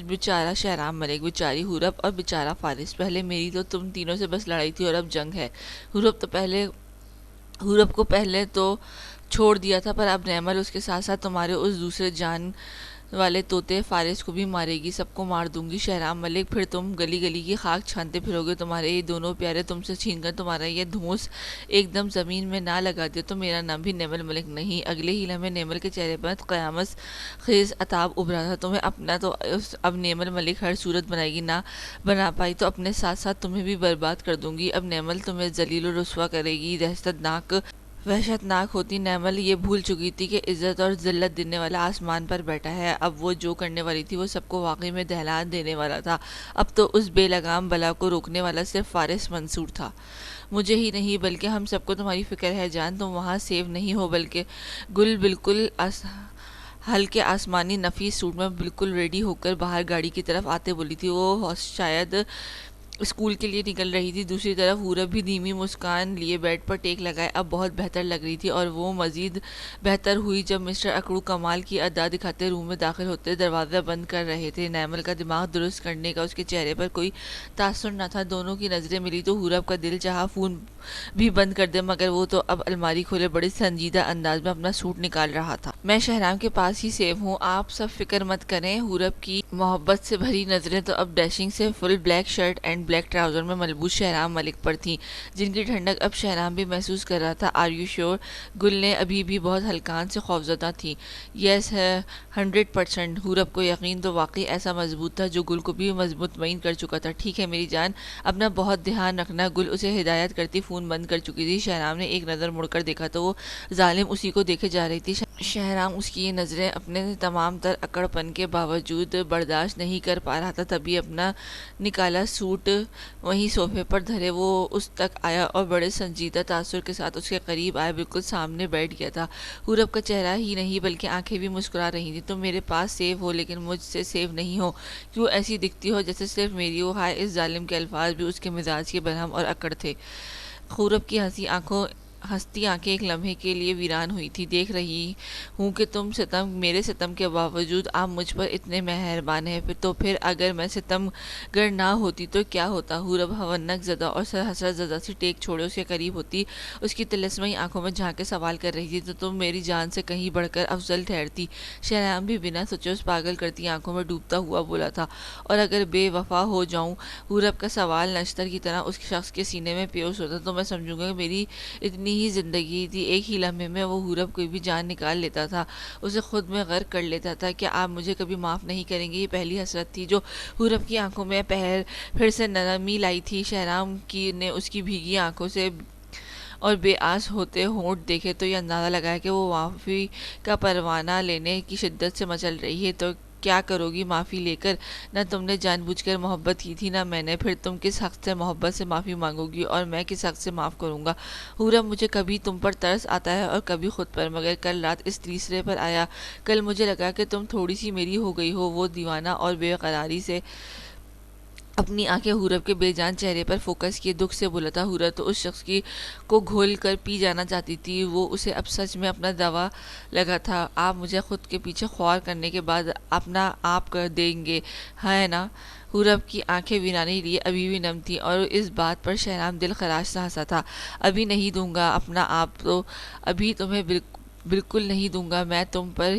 بیچارہ شہرام ملک، بیچاری حورب اور بیچارہ فارس، پہلے میری تو تم تینوں سے بس لڑائی تھی اور اب جنگ ہے۔ حورب کو پہلے تو چھوڑ دیا تھا پر اب نیمل اس کے ساتھ ساتھ تمہارے اس دوسرے جان والے طوطے فارس کو بھی مارے گی، سب کو مار دوں گی۔ شہرام ملک، پھر تم گلی گلی کی خاک چھانتے پھرو گے، تمہارے یہ دونوں پیارے تم سے چھین کر تمہارا یہ دھونس ایک دم زمین میں نہ لگا دیا تو میرا نام بھی نیمل ملک نہیں۔ اگلے ہی لمحے نیمل کے چہرے پر قیامت خیز عتاب ابھرا تھا۔ تمہیں اپنا تو اب نیمل ملک ہر صورت بنائے گی، نہ بنا پائی تو اپنے ساتھ ساتھ تمہیں بھی برباد کر دوں گی۔ اب نیمل تمہیں ذلیل و رسوا کرے گی۔ وحشتناک ہوتی نیمل یہ بھول چکی تھی کہ عزت اور ذلت دینے والا آسمان پر بیٹھا ہے۔ اب وہ جو کرنے والی تھی وہ سب کو واقعی میں دہلا دینے والا تھا۔ اب تو اس بے لگام بلا کو روکنے والا صرف فارس منصور تھا۔ مجھے ہی نہیں بلکہ ہم سب کو تمہاری فکر ہے جان، تم وہاں سیف نہیں ہو بلکہ گل بالکل ہلکے آسمانی نفیس سوٹ میں بالکل ریڈی ہو کر باہر گاڑی کی طرف آتے بولی تھی۔ وہ شاید اسکول کے لیے نکل رہی تھی۔ دوسری طرف حورب بھی دھیمی مسکان لیے بیڈ پر ٹیک لگائے اب بہت بہتر لگ رہی تھی، اور وہ مزید بہتر ہوئی جب مسٹر اکڑو کمال کی ادا دکھاتے روم میں داخل ہوتے دروازہ بند کر رہے تھے۔ نیمل کا دماغ درست کرنے کا اس کے چہرے پر کوئی تاثر نہ تھا۔ دونوں کی نظریں ملی تو حورب کا دل چاہا فون بھی بند کر دے، مگر وہ تو اب الماری کھولے بڑے سنجیدہ انداز میں اپنا سوٹ نکال رہا تھا۔ میں شہرام کے پاس ہی سیف ہوں، آپ سب فکر مت کریں۔ حورب کی محبت سے بھری نظریں تو اب ڈیشنگ سے full black shirt and black trouser میں ملبوس شہرام ملک پر تھیں، جن کی ٹھنڈک اب شہرام بھی محسوس کر رہا تھا۔ Are you sure? گل نے ابھی بھی بہت ہلکان سے خوفزدہ تھی۔ یس 100%۔ حورب کو یقین تو واقعی ایسا مضبوط تھا جو گل کو بھی مطمئن کر چکا تھا۔ ٹھیک ہے میری جان، اپنا بہت دھیان رکھنا، گل اسے ہدایت کرتی فون بند کر چکی تھی۔ شہرام نے ایک نظر مڑ کر دیکھا تو وہ ظالم اسی کو دیکھے جا رہی تھی۔ شہرام اس کی یہ نظریں اپنے تمام تر اکڑ پن کے باوجود برداشت نہیں کر پا رہا تھا۔ تبھی اپنا نکالا سوٹ وہیں صوفے پر دھرے وہ اس تک آیا اور بڑے سنجیدہ تاثر کے ساتھ اس کے قریب آیا، بالکل سامنے بیٹھ گیا تھا۔ حورب کا چہرہ ہی نہیں بلکہ آنکھیں بھی مسکرا رہی تھیں۔ تم میرے پاس سیف ہو لیکن مجھ سے سیف نہیں ہو، کیوں ایسی دکھتی ہو جیسے صرف میری ہو؟ ہائے، اس ظالم کے الفاظ بھی اس کے مزاج کے برہم اور اکڑ تھے۔ حورب کی ہنستی آنکھیں ایک لمحے کے لیے ویران ہوئی تھی۔ دیکھ رہی ہوں کہ تم میرے ستم کے باوجود آپ مجھ پر اتنے مہربان ہیں، پھر اگر میں ستم گر نہ ہوتی تو کیا ہوتا؟ حورب حونک زدہ اور حسرت زدہ سی ٹیک چھوڑے اس کے قریب ہوتی، اس کی طلسمی آنکھوں میں جھانک کے سوال کر رہی تھی، تو تم میری جان سے کہیں بڑھ کر افضل ٹھہرتی؟ شہرام بھی بنا سوچے اس پاگل کرتی آنکھوں میں ڈوبتا ہوا بولا تھا، اور اگر بے وفا ہو جاؤں؟ حورب کا سوال نشتر کی طرح اس شخص کے سینے میں پیوست ہوتا تو میں سمجھوں گا کہ میری اتنی ہی زندگی تھی۔ ایک ہی لمحے میں وہ حورب کوئی بھی جان نکال لیتا تھا، اسے خود میں غرق کر لیتا تھا۔ کیا آپ مجھے کبھی معاف نہیں کریں گے؟ یہ پہلی حسرت تھی جو حورب کی آنکھوں میں پھر سے نرمی لائی تھی۔ شہرام نے اس کی بھیگی آنکھوں سے اور بے آس ہوتے ہونٹ دیکھے تو یہ اندازہ لگایا کہ وہ معافی کا پروانہ لینے کی شدت سے مچل رہی ہے۔ تو کیا کرو گی معافی لے کر؟ نہ تم نے جان بوجھ کر محبت کی تھی نہ میں نے، پھر تم کس حق سے محبت سے معافی مانگو گی اور میں کس حق سے معاف کروں گا؟ حورب، مجھے کبھی تم پر ترس آتا ہے اور کبھی خود پر، مگر کل رات اس تیسرے پر آیا۔ کل مجھے لگا کہ تم تھوڑی سی میری ہو گئی ہو۔ وہ دیوانہ اور بے قراری سے اپنی آنکھیں حورب کے بے جان چہرے پر فوکس کیے دکھ سے بولا تھا۔ حورب تو اس شخص کو گھول کر پی جانا چاہتی تھی، وہ اسے اب سچ میں اپنا دوا لگا تھا۔ آپ مجھے خود کے پیچھے خوار کرنے کے بعد اپنا آپ کر دیں گے، ہے نا؟ حورب کی آنکھیں ویرانی لیے ابھی بھی نم تھیں، اور اس بات پر شہرام دل خراش سا ہنسا تھا۔ ابھی نہیں دوں گا اپنا آپ، تو ابھی تمہیں بالکل نہیں دوں گا۔ میں تم پر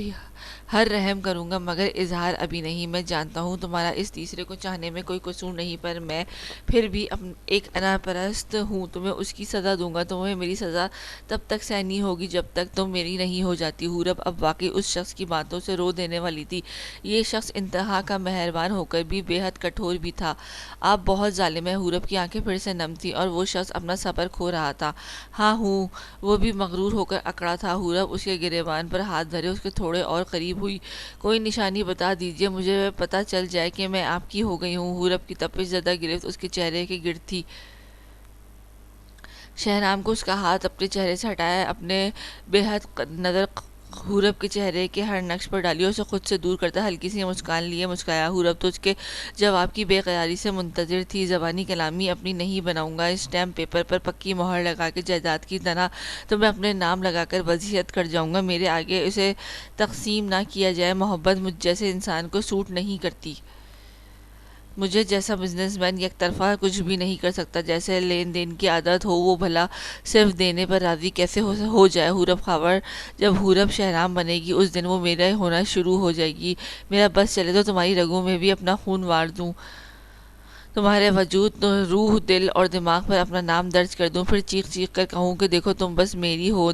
ہر رحم کروں گا، مگر اظہار ابھی نہیں۔ میں جانتا ہوں تمہارا اس تیسرے کو چاہنے میں کوئی قصور نہیں، پر میں پھر بھی ایک انا پرست ہوں، تمہیں اس کی سزا دوں گا۔ تمہیں میری سزا تب تک سہنی ہوگی جب تک تم میری نہیں ہو جاتی۔ حورب اب واقعی اس شخص کی باتوں سے رو دینے والی تھی۔ یہ شخص انتہا کا مہربان ہو کر بھی بے حد کٹھور بھی تھا۔ آپ بہت ظالم ہیں۔ حورب کی آنکھیں پھر سے نم تھیں اور وہ شخص اپنا صبر کھو رہا تھا۔ ہاں ہوں، وہ بھی مغرور ہو کر اکڑا تھا۔ حورب اس کے گریبان پر ہاتھ دھرے اس کے تھوڑے اور قریب ہوئی۔ کوئی نشانی بتا دیجیے، مجھے پتہ چل جائے کہ میں آپ کی ہو گئی ہوں۔ حورب کی تپش زدہ گرفت اس کے چہرے کے گرد تھی۔ شہرام کو اس کا ہاتھ اپنے چہرے سے ہٹایا، اپنے بے حد نظر حورب کے چہرے کے ہر نقش پر ڈالی اور اسے خود سے دور کرتا ہلکی سی مسکان لیے مسکرایا۔ حورب تو اس کے جواب کی بے قراری سے منتظر تھی۔ زبانی کلامی اپنی نہیں بناؤں گا، اسٹیمپ پیپر پر پکی مہر لگا کے جائیداد کی طرح تو میں اپنے نام لگا کر وصیت کر جاؤں گا۔ میرے آگے اسے تقسیم نہ کیا جائے۔ محبت مجھ جیسے انسان کو سوٹ نہیں کرتی۔ مجھے جیسا بزنس مین یک طرفہ کچھ بھی نہیں کر سکتا۔ جیسے لین دین کی عادت ہو، وہ بھلا صرف دینے پر راضی کیسے ہو جائے؟ حورب خاور، جب حورب شہرام بنے گی اس دن وہ میرا ہونا شروع ہو جائے گی۔ میرا بس چلے تو تمہاری رگوں میں بھی اپنا خون وار دوں، تمہارے وجود، روح، دل اور دماغ پر اپنا نام درج کر دوں، پھر چیخ چیخ کر کہوں کہ دیکھو تم بس میری ہو۔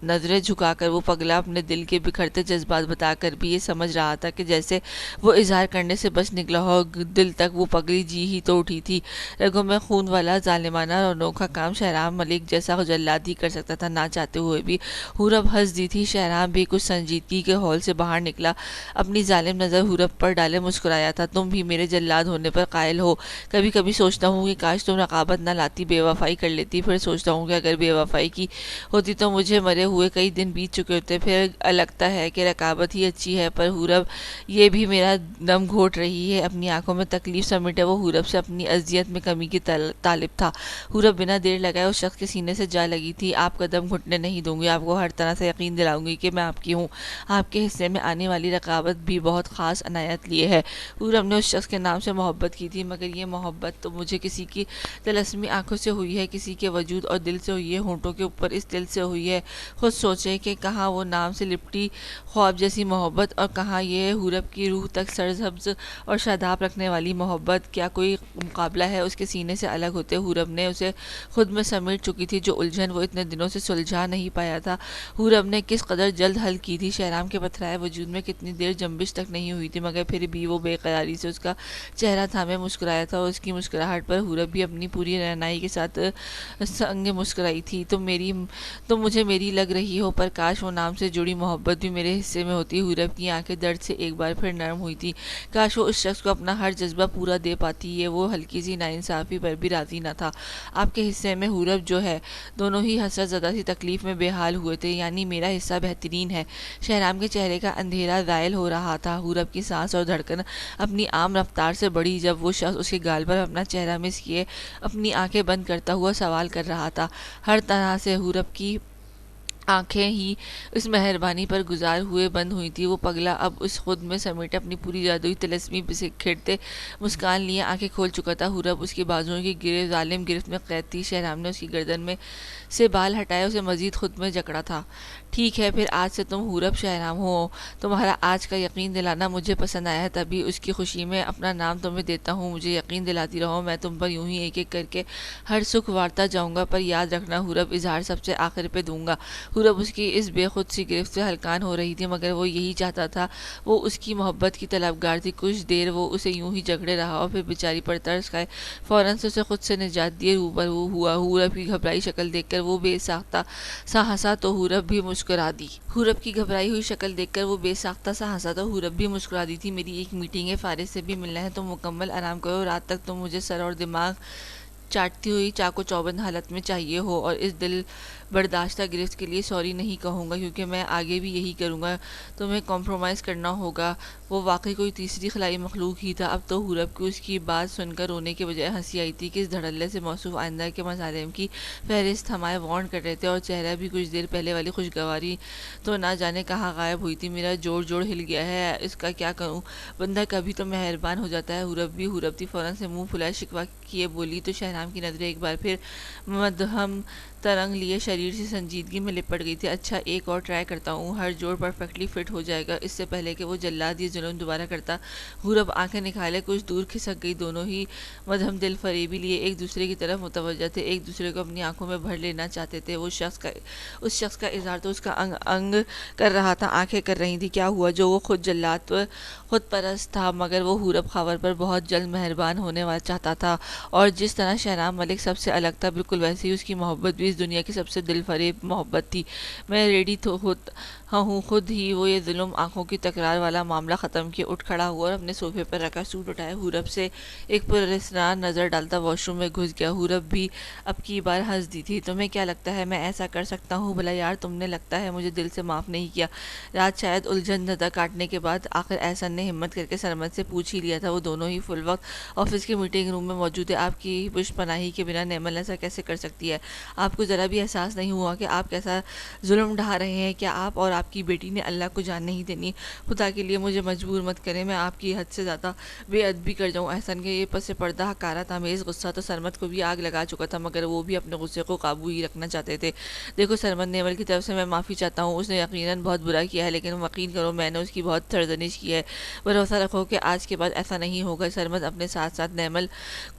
نظریں جھکا کر وہ پگلا اپنے دل کے بکھرتے جذبات بتا کر بھی یہ سمجھ رہا تھا کہ جیسے وہ اظہار کرنے سے بچ نکلا ہو۔ دل تک وہ پگلی جی ہی تو اٹھی تھی۔ رگوں میں خون والا ظالمانہ اور انوکھا کام شہرام ملک جیسا جلاد ہی کر سکتا تھا، نہ چاہتے ہوئے بھی۔ حورب ہنس دی تھی۔ شہرام بھی کچھ سنجیدگی کے ہال سے باہر نکلا، اپنی ظالم نظر حورب پر ڈالے مسکرایا تھا۔ تم بھی میرے جلاد ہونے پر قائل ہو۔ کبھی کبھی سوچتا ہوں کہ کاش تم رقابت نہ لاتی، بے وفائی کر لیتی، پھر سوچتا ہوں کہ اگر بے وفائی کی ہوتی تو مجھے مرے ہوئے کئی دن بیت چکے ہوتے، پھر لگتا ہے کہ رقابت ہی اچھی ہے، پر حورب یہ بھی میرا دم گھوٹ رہی ہے۔ اپنی آنکھوں میں تکلیف سمیٹے وہ حورب سے اپنی اذیت میں کمی کی طالب تھا۔ حورب بنا دیر لگائے اس شخص کے سینے سے جا لگی تھی۔ آپ کا دم گھٹنے نہیں دوں گی، آپ کو ہر طرح سے یقین دلاؤں گی کہ میں آپ کی ہوں۔ آپ کے حصے میں آنے والی رقابت بھی بہت خاص عنایت لیے ہے۔ حورب نے اس شخص کے نام سے محبت کی تھی، مگر یہ محبت تو مجھے کسی کی طلسمی آنکھوں سے ہوئی ہے، کسی کے وجود اور دل سے ہوئی ہے، ہونٹوں کے اوپر اس دل سے ہوئی ہے۔ خود سوچے کہ کہاں وہ نام سے لپٹی خواب جیسی محبت، اور کہاں یہ حورب کی روح تک سرسبز اور شاداب رکھنے والی محبت۔ کیا کوئی مقابلہ ہے؟ اس کے سینے سے الگ ہوتے حورب نے اسے خود میں سمیٹ چکی تھی، جو الجھن وہ اتنے دنوں سے سلجھا نہیں پایا تھا۔ حورب نے کس قدر جلد حل کی تھی۔ شہرام کے پتھرائے وجود میں کتنی دیر جنبش تک نہیں ہوئی تھی، مگر پھر بھی وہ بے قراری سے اس کا چہرہ تھامے مسکرایا تھا، اور اس کی مسکراہٹ پر حورب بھی اپنی پوری رعنائی کے ساتھ سنگ مسکرائی تھی۔ تم مجھے میری لگ رہی ہو، پر کاش وہ نام سے جڑی محبت بھی میرے حصے میں ہوتی۔ حورب کی آنکھیں درد سے ایک بار پھر نرم ہوئی تھی۔ کاش وہ اس شخص کو اپنا ہر جذبہ پورا دے پاتی، یہ وہ ہلکی سی ناانصافی پر بھی راضی نہ تھا۔ آپ کے حصے میں حورب جو ہے، دونوں ہی حسرت زدہ سی تکلیف میں بے حال ہوئے تھے، یعنی میرا حصہ بہترین ہے۔ شہرام کے چہرے کا اندھیرا زائل ہو رہا تھا۔ حورب کی سانس اور دھڑکن اپنی عام رفتار سے بڑھی جب وہ شخص اس کے گال پر اپنا چہرہ مس کیے اپنی آنکھیں بند کرتا ہوا سوال کر رہا تھا۔ ہر طرح سے حورب کی آنکھیں ہی اس مہربانی پر گزار ہوئے بند ہوئی تھی۔ وہ پگلا اب اس خود میں سمیٹے اپنی پوری جادوئی طلسمی بکھیرتے مسکان لیے آنکھیں کھول چکا تھا۔ حورب اس کی بازوؤں کی ظالم گرفت میں قید تھی۔ شہرام نے اس کی گردن میں سے بال ہٹائے اسے مزید خود میں جکڑا تھا۔ ٹھیک ہے، پھر آج سے تم حورب شہرام ہو۔ تمہارا آج کا یقین دلانا مجھے پسند آیا ہے، تبھی اس کی خوشی میں اپنا نام تمہیں دیتا ہوں۔ مجھے یقین دلاتی رہو، میں تم پر یوں ہی ایک ایک کر کے ہر سکھ وارتا جاؤں گا، پر یاد رکھنا حورب، اظہار سب سے آخر پہ دوں گا۔ حورب اس کی اس بے خود سی گرفت سے ہلکان ہو رہی تھی، مگر وہ یہی چاہتا تھا۔ وہ اس کی محبت کی طلبگار تھی۔ کچھ دیر وہ اسے یوں ہی جگڑے رہا، اور پھر بیچاری پر ترس کھائے فوراً سے اسے خود سے نجات دیے روبرو ہوا۔ حورب کی گھبرائی شکل دیکھ کر وہ بے ساختہ سا ہنسا تو حورب بھی مسکرا دی۔ حورب کی گھبرائی ہوئی شکل دیکھ کر وہ بے ساختہ سا ہنسا تو حورب بھی مسکرا دی تھی۔ میری ایک میٹنگ ہے، فارغ سے بھی ملنا ہے، تم مکمل آرام کرو۔ رات تک تم مجھے سر اور دماغ چاٹتی ہوئی چاقو چوبند حالت میں چاہیے ہو، اور اس دل برداشتہ گرفت کے لیے سوری نہیں کہوں گا، کیونکہ میں آگے بھی یہی کروں گا۔ تمہیں کمپرومائز کرنا ہوگا۔ وہ واقعی کوئی تیسری خلائی مخلوق ہی تھا۔ اب تو حورب کو اس کی بات سن کر رونے کے بجائے ہنسی آئی تھی کہ اس دھڑلے سے موصوف آئندہ کے مظالم کی فہرست ہمارے وارن کر رہے تھے، اور چہرہ بھی کچھ دیر پہلے والی خوشگواری تو نہ جانے کہاں غائب ہوئی تھی۔ میرا جوڑ ہل گیا ہے، اس کا کیا کروں؟ بندہ کبھی تو مہربان ہو جاتا ہے۔ حورب تھی فوراً سے منہ پھلائے شکوہ کیے بولی تو شہرام کی نظریں ایک بار پھر مدہم ترنگ لیے شریر سے سنجیدگی میں لپٹ گئی تھی۔ اچھا، ایک اور ٹرائی کرتا ہوں، ہر جوڑ پرفیکٹلی فٹ ہو جائے گا، اس سے پہلے کہ وہ جلاد یہ ظلم دوبارہ کرتا۔ حورب آنکھیں نکالے کچھ دور کھسک گئی۔ دونوں ہی مدہم دل فریبی لیے ایک دوسرے کی طرف متوجہ تھے، ایک دوسرے کو اپنی آنکھوں میں بھر لینا چاہتے تھے۔ اس شخص کا اظہار تو اس کا انگ انگ کر رہا تھا، آنکھیں کر رہی تھی۔ کیا ہوا؟ جو وہ خود جلاد خود پرست تھا، مگر وہ حورب خاور پر بہت جلد مہربان ہونے والا چاہتا تھا، اور جس طرح شہرام ملک سب سے الگ تھا، بالکل ویسے ہی اس کی محبت بھی اس دنیا کی سب سے دل فریب محبت تھی۔ میں ریڈی ہوں۔ خود ہی وہ یہ ظلم آنکھوں کی تکرار والا معاملہ ختم کیے اٹھ کھڑا ہوا، اور اپنے صوفے پر رکھا سوٹ اٹھائے حورب سے ایک پراسرار نظر ڈالتا واش روم میں گھس گیا۔ حورب بھی اب کی بار ہنس دی تھی۔ تمہیں کیا لگتا ہے میں ایسا کر سکتا ہوں؟ بھلا یار، تم نے لگتا ہے مجھے دل سے معاف نہیں کیا۔ رات شاید الجھن زدہ کاٹنے کے بعد آخر احسن نے ہمت کر کے سرمد سے پوچھ ہی لیا تھا۔ وہ دونوں ہی فل وقت آفس کے میٹنگ روم میں موجود ہے۔ آپ کی پشت پناہی کے بنا نیمل ایسا کیسے کر سکتی ہے؟ آپ کو ذرا بھی احساس نہیں ہوا کہ آپ کیسا ظلم ڈھا رہے ہیں؟ کیا آپ اور آپ کی بیٹی نے اللہ کو جان نہیں دینی؟ خدا کے لیے مجھے مجبور مت کریں، میں آپ کی حد سے زیادہ بے ادبی کر جاؤں۔ احسن کے یہ پس پردہ حقارت آمیز غصہ تو سرمد کو بھی آگ لگا چکا تھا، مگر وہ بھی اپنے غصے کو قابو ہی رکھنا چاہتے تھے۔ دیکھو سرمد، نیمل کی طرف سے میں معافی چاہتا ہوں، اس نے یقیناً بہت برا کیا ہے، لیکن یقین کرو میں نے اس کی بہت سرزنش کی ہے۔ بھروسہ رکھو کہ آج کے بعد ایسا نہیں ہوگا۔ سرمد اپنے ساتھ ساتھ نیمل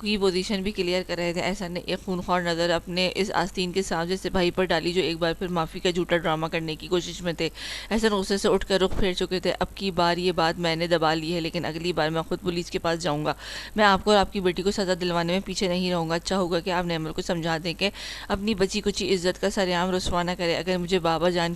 کی پوزیشن بھی کلیئر کر رہے تھے۔ احسن نے ایک خونخوار نظر اپنے اس آستین کے سامنے سپاہی پر ڈالی، جو ایک بار پھر معافی کا جھوٹا ڈرامہ کرنے کی کوشش میں تھے۔ احسن غصے سے اٹھ کر رخ پھیر چکے تھے۔ اب کی بار یہ بات میں نے دبا لی ہے، لیکن اگلی بار میں خود پولیس کے پاس جاؤں گا۔ میں آپ کو اور آپ کی بیٹی کو سزا دلوانے میں پیچھے نہیں رہوں گا۔ اچھا ہوگا کہ آپ نیمل کو سمجھا دیں کہ اپنی بچی کچی عزت کا سرعام رسوا نہ کرے۔ اگر مجھے بابا جان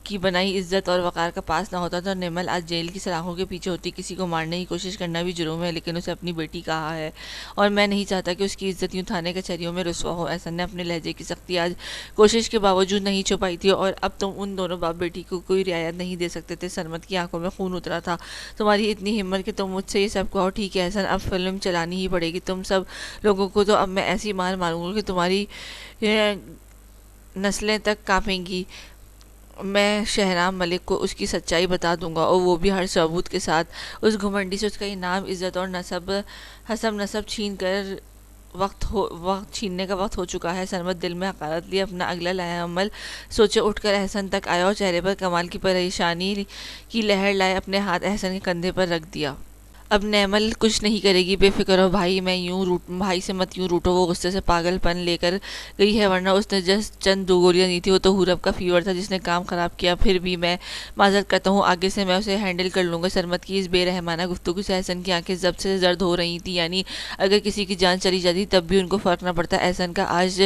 کی بنائی عزت اور وقار کا پاس نہ ہوتا تو نیمل آج جیل کی سلاخوں کے پیچھے ہوتی۔ کسی کو مارنے کی کوشش کرنا بھی جرم ہے، لیکن اسے اپنی بیٹی کہا ہے، اور میں نہیں چاہتا کہ اس کی عزت یوں تھانے کچہریوں میں رسوا ہو۔ احسن نے اپنے لہجے کی سختی آج کوشش کے باوجود نہیں چھپائی تھی، اور اب تم ان دونوں باپ بیٹی کو کوئی رعایت نہیں دے سکتے تھے۔ سرمد کی آنکھوں میں خون اترا تھا۔ تمہاری اتنی ہمت کہ تم مجھ سے یہ سب کہو، ٹھیک ہے احسن، اب فلم چلانی ہی پڑے گی، تم سب لوگوں کو تو اب میں ایسی مار ماروں گا کہ تمہاری نسلیں تک کانپیں گی۔ میں شہرام ملک کو اس کی سچائی بتا دوں گا، اور وہ بھی ہر ثبوت کے ساتھ۔ اس گھمنڈی سے اس کا انعام، عزت اور حسب نسب وقت چھیننے کا وقت ہو چکا ہے۔ سرمد دل میں حقارت لیے اپنا اگلا لایا عمل سوچے اٹھ کر احسن تک آیا اور چہرے پر کمال کی پریشانی کی لہر لائے اپنے ہاتھ احسن کے کندھے پر رکھ دیا۔ اب نیمل کچھ نہیں کرے گی، بے فکر ہو بھائی، بھائی سے مت یوں روٹو، وہ غصے سے پاگل پن لے کر گئی ہے، ورنہ اس نے جسٹ چند 2 گولیاں دی تھی، وہ تو حورب کا فیور تھا جس نے کام خراب کیا۔ پھر بھی میں معذرت کرتا ہوں، آگے سے میں اسے ہینڈل کر لوں گا۔ سرمد کی اس بے رحمانہ گفتگو سے احسن کی آنکھیں ضبط سے زرد ہو رہی تھی، یعنی اگر کسی کی جان چلی جاتی تب بھی ان کو فرق نہ پڑتا۔ احسن کا آج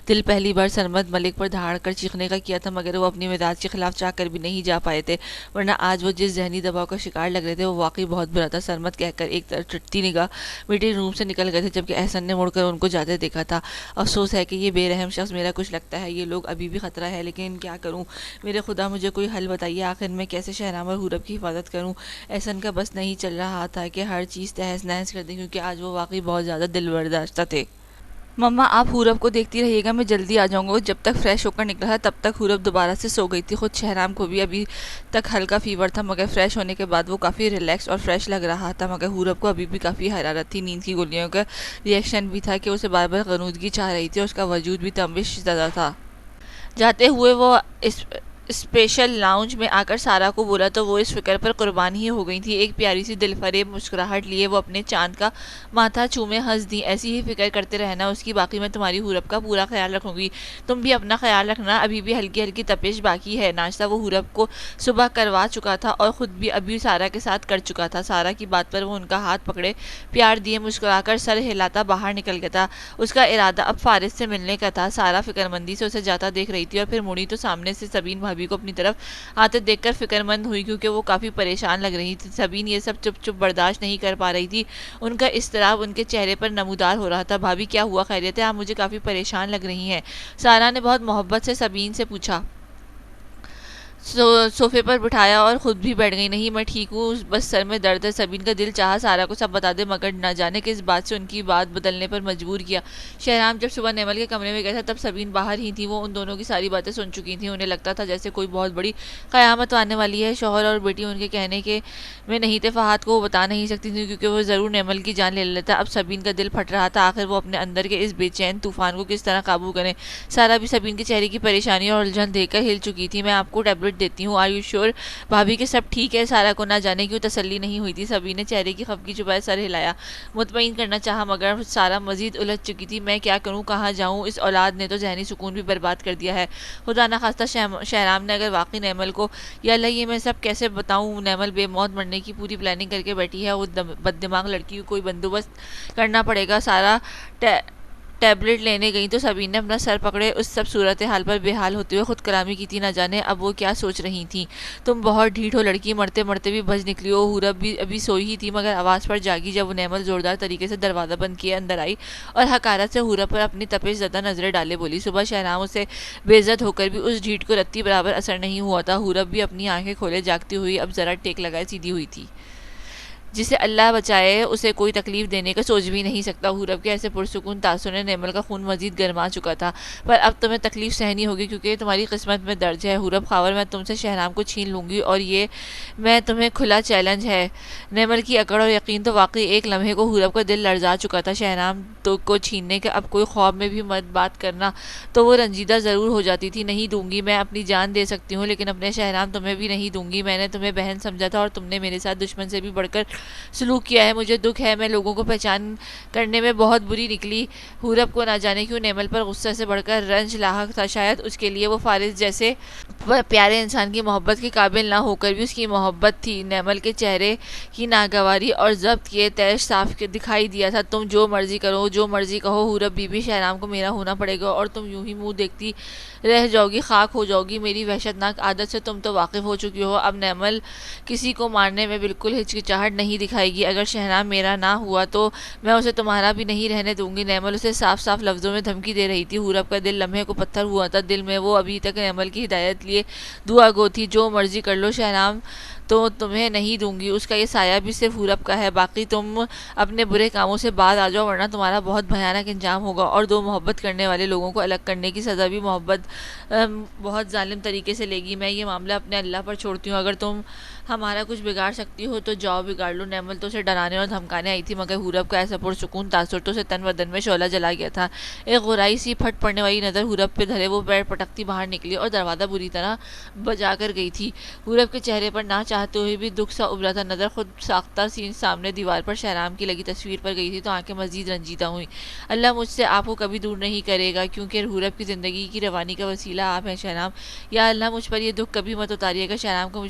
دل پہلی بار سرمد ملک پر دھاڑ کر چیخنے کا کیا تھا، مگر وہ اپنی مزاج کے خلاف چاہ کر بھی نہیں جا پائے تھے، ورنہ آج وہ جس ذہنی دباؤ کا شکار لگ رہے تھے وہ واقعی بہت برا تھا۔ سرمد کہہ کر ایک چٹتی نگاہ میٹنگ روم سے نکل گئے تھے، جبکہ احسن نے مڑ کر ان کو جاتے دیکھا تھا۔ افسوس ہے کہ یہ بے رحم شخص میرا کچھ لگتا ہے، یہ لوگ ابھی بھی خطرہ ہے، لیکن کیا کروں؟ میرے خدا مجھے کوئی حل بتائیے، آخر میں کیسے شہرام اور حورب کی حفاظت کروں؟ احسن کا بس نہیں چل رہا تھا کہ ہر چیز تہس نہس کر دیں، کیونکہ آج وہ واقعی بہت زیادہ دل برداشتہ تھے۔ مما آپ حورب کو دیکھتی رہیے گا، میں جلدی آ جاؤں گا۔ وہ جب تک فریش ہو کر نکلا تھا تب تک حورب دوبارہ سے سو گئی تھی۔ خود شہرام کو بھی ابھی تک ہلکا فیور تھا، مگر فریش ہونے کے بعد وہ کافی ریلیکس اور فریش لگ رہا تھا، مگر حورب کو ابھی بھی کافی حرارت تھی۔ نیند کی گولیوں کا ریئیکشن بھی تھا کہ اسے بار بار غنودگی چاہ رہی تھی، اور اس کا وجود بھی تنبش زدہ تھا۔ جاتے ہوئے وہ اسپیشل لاؤنج میں آ کر سارا کو بولا تو وہ اس فکر پر قربان ہی ہو گئی تھی۔ ایک پیاری سی دل فریب مسکراہٹ لیے وہ اپنے چاند کا ماتھا چومے ہنس دی۔ ایسی ہی فکر کرتے رہنا اس کی، باقی میں تمہاری حورب کا پورا خیال رکھوں گی، تم بھی اپنا خیال رکھنا۔ ابھی بھی ہلکی ہلکی تپش باقی ہے۔ ناشتہ وہ حورب کو صبح کروا چکا تھا اور خود بھی ابھی سارا کے ساتھ کر چکا تھا۔ سارا کی بات پر وہ ان کا ہاتھ پکڑے پیار دیے مسکرا کر سر ہلاتا باہر نکل گیا تھا۔ اس کا ارادہ اب فارس سے ملنے کا تھا۔ سارا فکرمندی سے اسے جاتا دیکھ رہی تھی، اور پھر مڑی تو سامنے سے سبین بھابی کو اپنی طرف آتے دیکھ کر فکر مند ہوئی، کیونکہ وہ کافی پریشان لگ رہی تھی۔ سبین یہ سب چپ چپ برداشت نہیں کر پا رہی تھی، ان کا اضطراب ان کے چہرے پر نمودار ہو رہا تھا۔ بھابی کیا ہوا، خیریت ہے؟ آپ مجھے کافی پریشان لگ رہی ہیں، سارا نے بہت محبت سے سبین سے پوچھا۔ صوفے پر بٹھایا اور خود بھی بیٹھ گئی۔ نہیں میں ٹھیک ہوں، بس سر میں درد ہے۔ سبین کا دل چاہا سارا کو سب بتا دے، مگر نہ جانے کس بات سے ان کی بات بدلنے پر مجبور کیا۔ شہرام جب صبح نیمل کے کمرے میں گیا تھا تب سبین باہر ہی تھی، وہ ان دونوں کی ساری باتیں سن چکی تھی۔ انہیں لگتا تھا جیسے کوئی بہت بڑی قیامت آنے والی ہے۔ شوہر اور بیٹی ان کے کہنے کے میں نہیں تھے، فہد کو وہ بتا نہیں سکتی تھی کیونکہ وہ ضرور نیمل کی جان لے لیتا۔ اب سبین کا دل پھٹ رہا تھا، آخر وہ اپنے اندر کے اس بے چین طوفان کو کس طرح قابو کریں۔ سارا بھی سبین کے چہرے کی پریشانی اور الجھن دیکھ کر ہل چکی تھی۔ میں آپ کو ٹیبلٹ دیتی ہوں، آر یو شیور بھابی کے سب ٹھیک ہے؟ سارا کو نہ جانے کیوں تسلی نہیں ہوئی تھی۔ سبین نے چہرے کی خفگی چھپائے سر ہلایا، مطمئن کرنا چاہا، مگر سارا مزید الجھ چکی تھی۔ میں کیا کروں، کہاں جاؤں؟ اس اولاد نے تو ذہنی سکون بھی برباد کر دیا ہے۔ خدا نخواستہ شہرام نے اگر واقعی نیمل کو، یا اللہ یہ میں سب کیسے بتاؤں، نیمل بے موت مرنے کی پوری پلاننگ کر کے بیٹھی ہے، وہ بد دماغ لڑکی کو کوئی بندوبست کرنا پڑے گا۔ سارا ٹیبلٹ لینے گئی تو سبین نے اپنا سر پکڑے اس سب صورتحال پر بے حال ہوتے ہوئے خود کلامی کی تھی، نہ جانے اب وہ کیا سوچ رہی تھیں۔ تم بہت ڈھیٹ ہو لڑکی، مرتے مرتے بھی بچ نکلی ہو۔ حورب بھی ابھی سوئی ہی تھی، مگر آواز پر جاگی جب وہ نیمل زوردار طریقے سے دروازہ بند کیے اندر آئی اور حقارت سے حورب پر اپنی تپش زدہ نظریں ڈالے بولی۔ صبح شہرام اسے بے عزت ہو کر بھی اس ڈھیٹ کو رتی برابر اثر نہیں ہوا تھا۔ حورب بھی اپنی آنکھیں کھولے جاگتی ہوئی اب ذرا ٹیک لگائے سیدھی ہوئی تھی۔ جسے اللہ بچائے اسے کوئی تکلیف دینے کا سوچ بھی نہیں سکتا۔ حورب کے ایسے پرسکون تاثر نے نیمل کا خون مزید گرما چکا تھا۔ پر اب تمہیں تکلیف سہنی ہوگی کیونکہ تمہاری قسمت میں درج ہے حورب خاور، میں تم سے شہرام کو چھین لوں گی، اور یہ میں تمہیں کھلا چیلنج ہے۔ نیمل کی اکڑ اور یقین تو واقعی ایک لمحے کو حورب کا دل لرزا چکا تھا۔ شہرام کو چھیننے کے اب کوئی خواب میں بھی مت بات کرنا، تو وہ رنجیدہ ضرور ہو جاتی تھی۔ نہیں دوں گی، میں اپنی جان دے سکتی ہوں لیکن اپنے شہرام تمہیں بھی نہیں دوں گی۔ میں نے تمہیں بہن سمجھا تھا اور تم نے میرے ساتھ دشمن سے بھی بڑھ کر سلوک کیا ہے، مجھے دکھ ہے، میں لوگوں کو پہچان کرنے میں بہت بری نکلی۔ حورب کو نہ جانے کیوں نیمل پر غصے سے بڑھ کر رنج لاحق تھا، شاید اس کے لیے وہ فارس جیسے پیارے انسان کی محبت کے قابل نہ ہو کر بھی اس کی محبت تھی۔ نیمل کے چہرے کی ناگواری اور ضبط کیے تیش صاف دکھائی دیا تھا۔ تم جو مرضی کرو، جو مرضی کہو، حورب بی بی، شہرام کو میرا ہونا پڑے گا، اور تم یوں ہی منہ دیکھتی رہ جاؤ گی، خاک ہو جاؤ گی، میری وحشتناک عادت سے تم تو واقف ہو چکی ہو۔ اب نیمل کسی کو مارنے میں بالکل ہچکچاہٹ نہیں دکھائے گی، اگر شہنام میرا نہ ہوا تو میں اسے تمہارا بھی نہیں رہنے دوں گی۔ نیمل اسے صاف صاف لفظوں میں دھمکی دے رہی تھی۔ حورب کا دل لمحے کو پتھر ہوا تھا، دل میں وہ ابھی تک نیمل کی ہدایت لیے دعا گو تھی، جو مرضی کر لو، شہنام تو تمہیں نہیں دوں گی، اس کا یہ سایہ بھی صرف حورب کا ہے، باقی تم اپنے برے کاموں سے باز آ جاؤ ورنہ تمہارا بہت بھیانک انجام ہوگا۔ اور دو محبت کرنے والے لوگوں کو الگ کرنے کی سزا بھی محبت بہت ظالم طریقے سے لے گی۔ میں یہ معاملہ اپنے اللہ پر چھوڑتی ہوں، اگر تم ہمارا کچھ بگاڑ سکتی ہو تو جاؤ بگاڑ لو۔ نیمل تو اسے ڈرانے اور دھمکانے آئی تھی، مگر حورب کا ایسا پرسکون تاثر تو اسے تن بدن میں شعلہ جلا گیا تھا۔ ایک غرائی سی پھٹ پڑنے والی نظر حورب پہ دھرے وہ پیر پٹکتی باہر نکلی اور دروازہ بری طرح بجا کر گئی تھی۔ حورب کے چہرے پر نہ چاہتے ہوئے بھی دکھ سا ابھرا تھا، نظر خود ساختہ سی سامنے دیوار پر شہنام کی لگی تصویر پر گئی تھی تو آنکھیں مزید رنجیدہ ہوئیں۔ اللہ مجھ سے آپ کو کبھی دور نہیں کرے گا، کیونکہ حورب کی زندگی کی روانی کا وسیلہ آپ ہیں شہنام۔ یا اللہ مجھ پر یہ دکھ کبھی مت اتاریے گا، شہنام کو